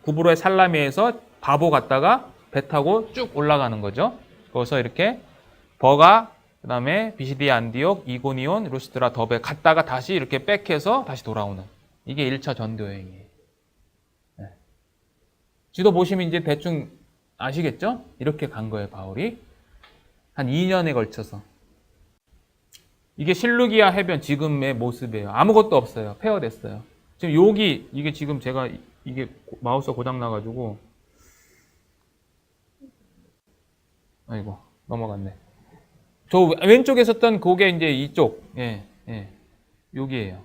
구브로의 살라미에서 바보 갔다가 배 타고 쭉 올라가는 거죠. 거기서 이렇게 버가, 그다음에 비시디아, 안디옥, 이고니온, 루스드라, 더베 갔다가 다시 이렇게 백해서 다시 돌아오는, 이게 1차 전도 여행이에요. 네. 지도 보시면 이제 대충 아시겠죠? 이렇게 간 거예요, 바울이. 한 2년에 걸쳐서. 이게 실루기아 해변 지금의 모습이에요. 아무것도 없어요. 폐허됐어요. 지금 여기, 이게 지금 제가, 이게 마우스 고장 나가지고, 아이고, 넘어갔네. 저 왼쪽에 있었던 그게 이제 이쪽, 여기에요.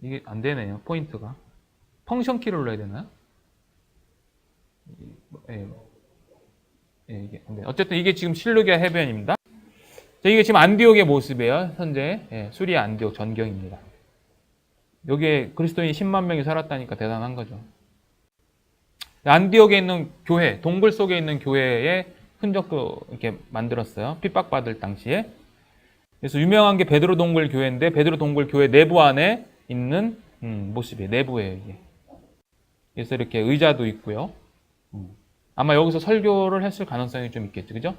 이게 안 되네요, 포인트가. 펑션 키를 눌러야 되나요? 이게 안 돼. 어쨌든 이게 지금 실루기아 해변입니다. 자, 이게 지금 안디옥의 모습이에요. 현재 수리아 안디옥 전경입니다. 여기에 그리스도인이 10만 명이 살았다니까 대단한 거죠. 안디옥에 있는 교회, 동굴 속에 있는 교회의 흔적도 이렇게 만들었어요. 핍박받을 당시에. 그래서 유명한 게 베드로 동굴 교회인데, 베드로 동굴 교회 내부 안에 있는 모습이에요. 내부예요, 이게. 그래서 이렇게 의자도 있고요. 아마 여기서 설교를 했을 가능성이 좀 있겠죠, 그죠?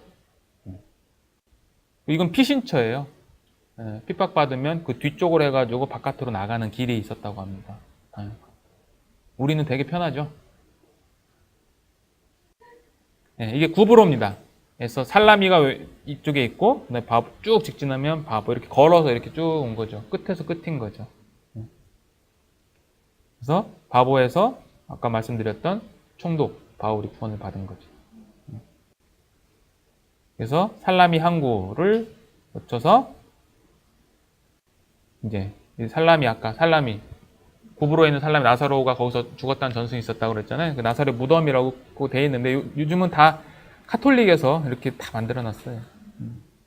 이건 피신처예요. 핍박받으면 그 뒤쪽으로 해가지고 바깥으로 나가는 길이 있었다고 합니다. 우리는 되게 편하죠. 이게 구브로입니다. 그래서 살라미가 이쪽에 있고, 쭉 직진하면 바보, 이렇게 걸어서 이렇게 쭉 온 거죠. 끝에서 끝인 거죠. 그래서 바보에서 아까 말씀드렸던 총독 바울이 구원을 받은 거죠. 그래서 살라미 항구를 거쳐서 이제 아까 살라미, 구브로에 있는 살라미 나사로가 거기서 죽었다는 전승이 있었다고 그랬잖아요. 그 나사로 무덤이라고 돼 있는데 요즘은 다 카톨릭에서 이렇게 다 만들어놨어요.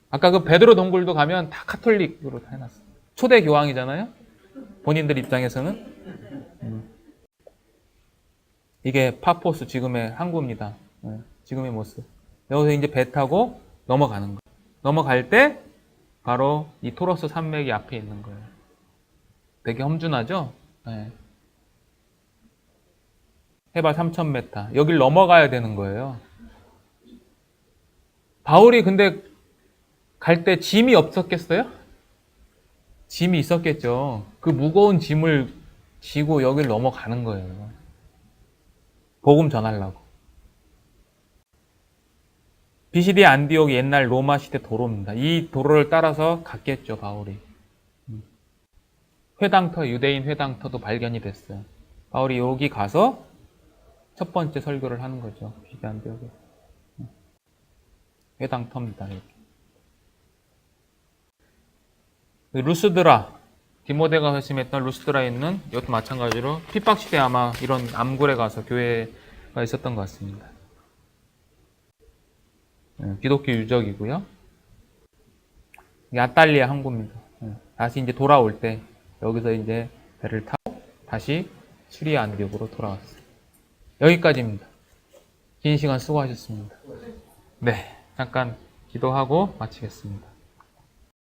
아까 그 베드로 동굴도 가면 다 카톨릭으로 다 해놨어요. 초대 교황이잖아요. 본인들 입장에서는. 이게 파포스 지금의 항구입니다. 지금의 모습. 여기서 이제 배 타고 넘어가는 거예요. 넘어갈 때 바로 이 토로스 산맥이 앞에 있는 거예요. 되게 험준하죠? 네. 해발 3,000m. 여길 넘어가야 되는 거예요. 바울이 근데 갈 때 짐이 없었겠어요? 짐이 있었겠죠. 그 무거운 짐을 지고 여길 넘어가는 거예요. 복음 전하려고. 비시디 안디옥이 옛날 로마 시대 도로입니다. 이 도로를 따라서 갔겠죠, 바울이. 회당터, 유대인 회당터도 발견이 됐어요. 바울이 여기 가서 첫 번째 설교를 하는 거죠. 비시디 안디옥에. 회당터입니다. 여기. 루스드라, 디모데가 회심했던 루스드라에 있는 이것도 마찬가지로 핍박 시대 아마 이런 암굴에 가서 교회가 있었던 것 같습니다. 기독교 유적이고요. 이게 아탈리아 항구입니다. 다시 이제 돌아올 때 여기서 이제 배를 타고 다시 수리아 안디옥으로 돌아왔어요. 여기까지입니다. 긴 시간 수고하셨습니다. 네, 잠깐 기도하고 마치겠습니다.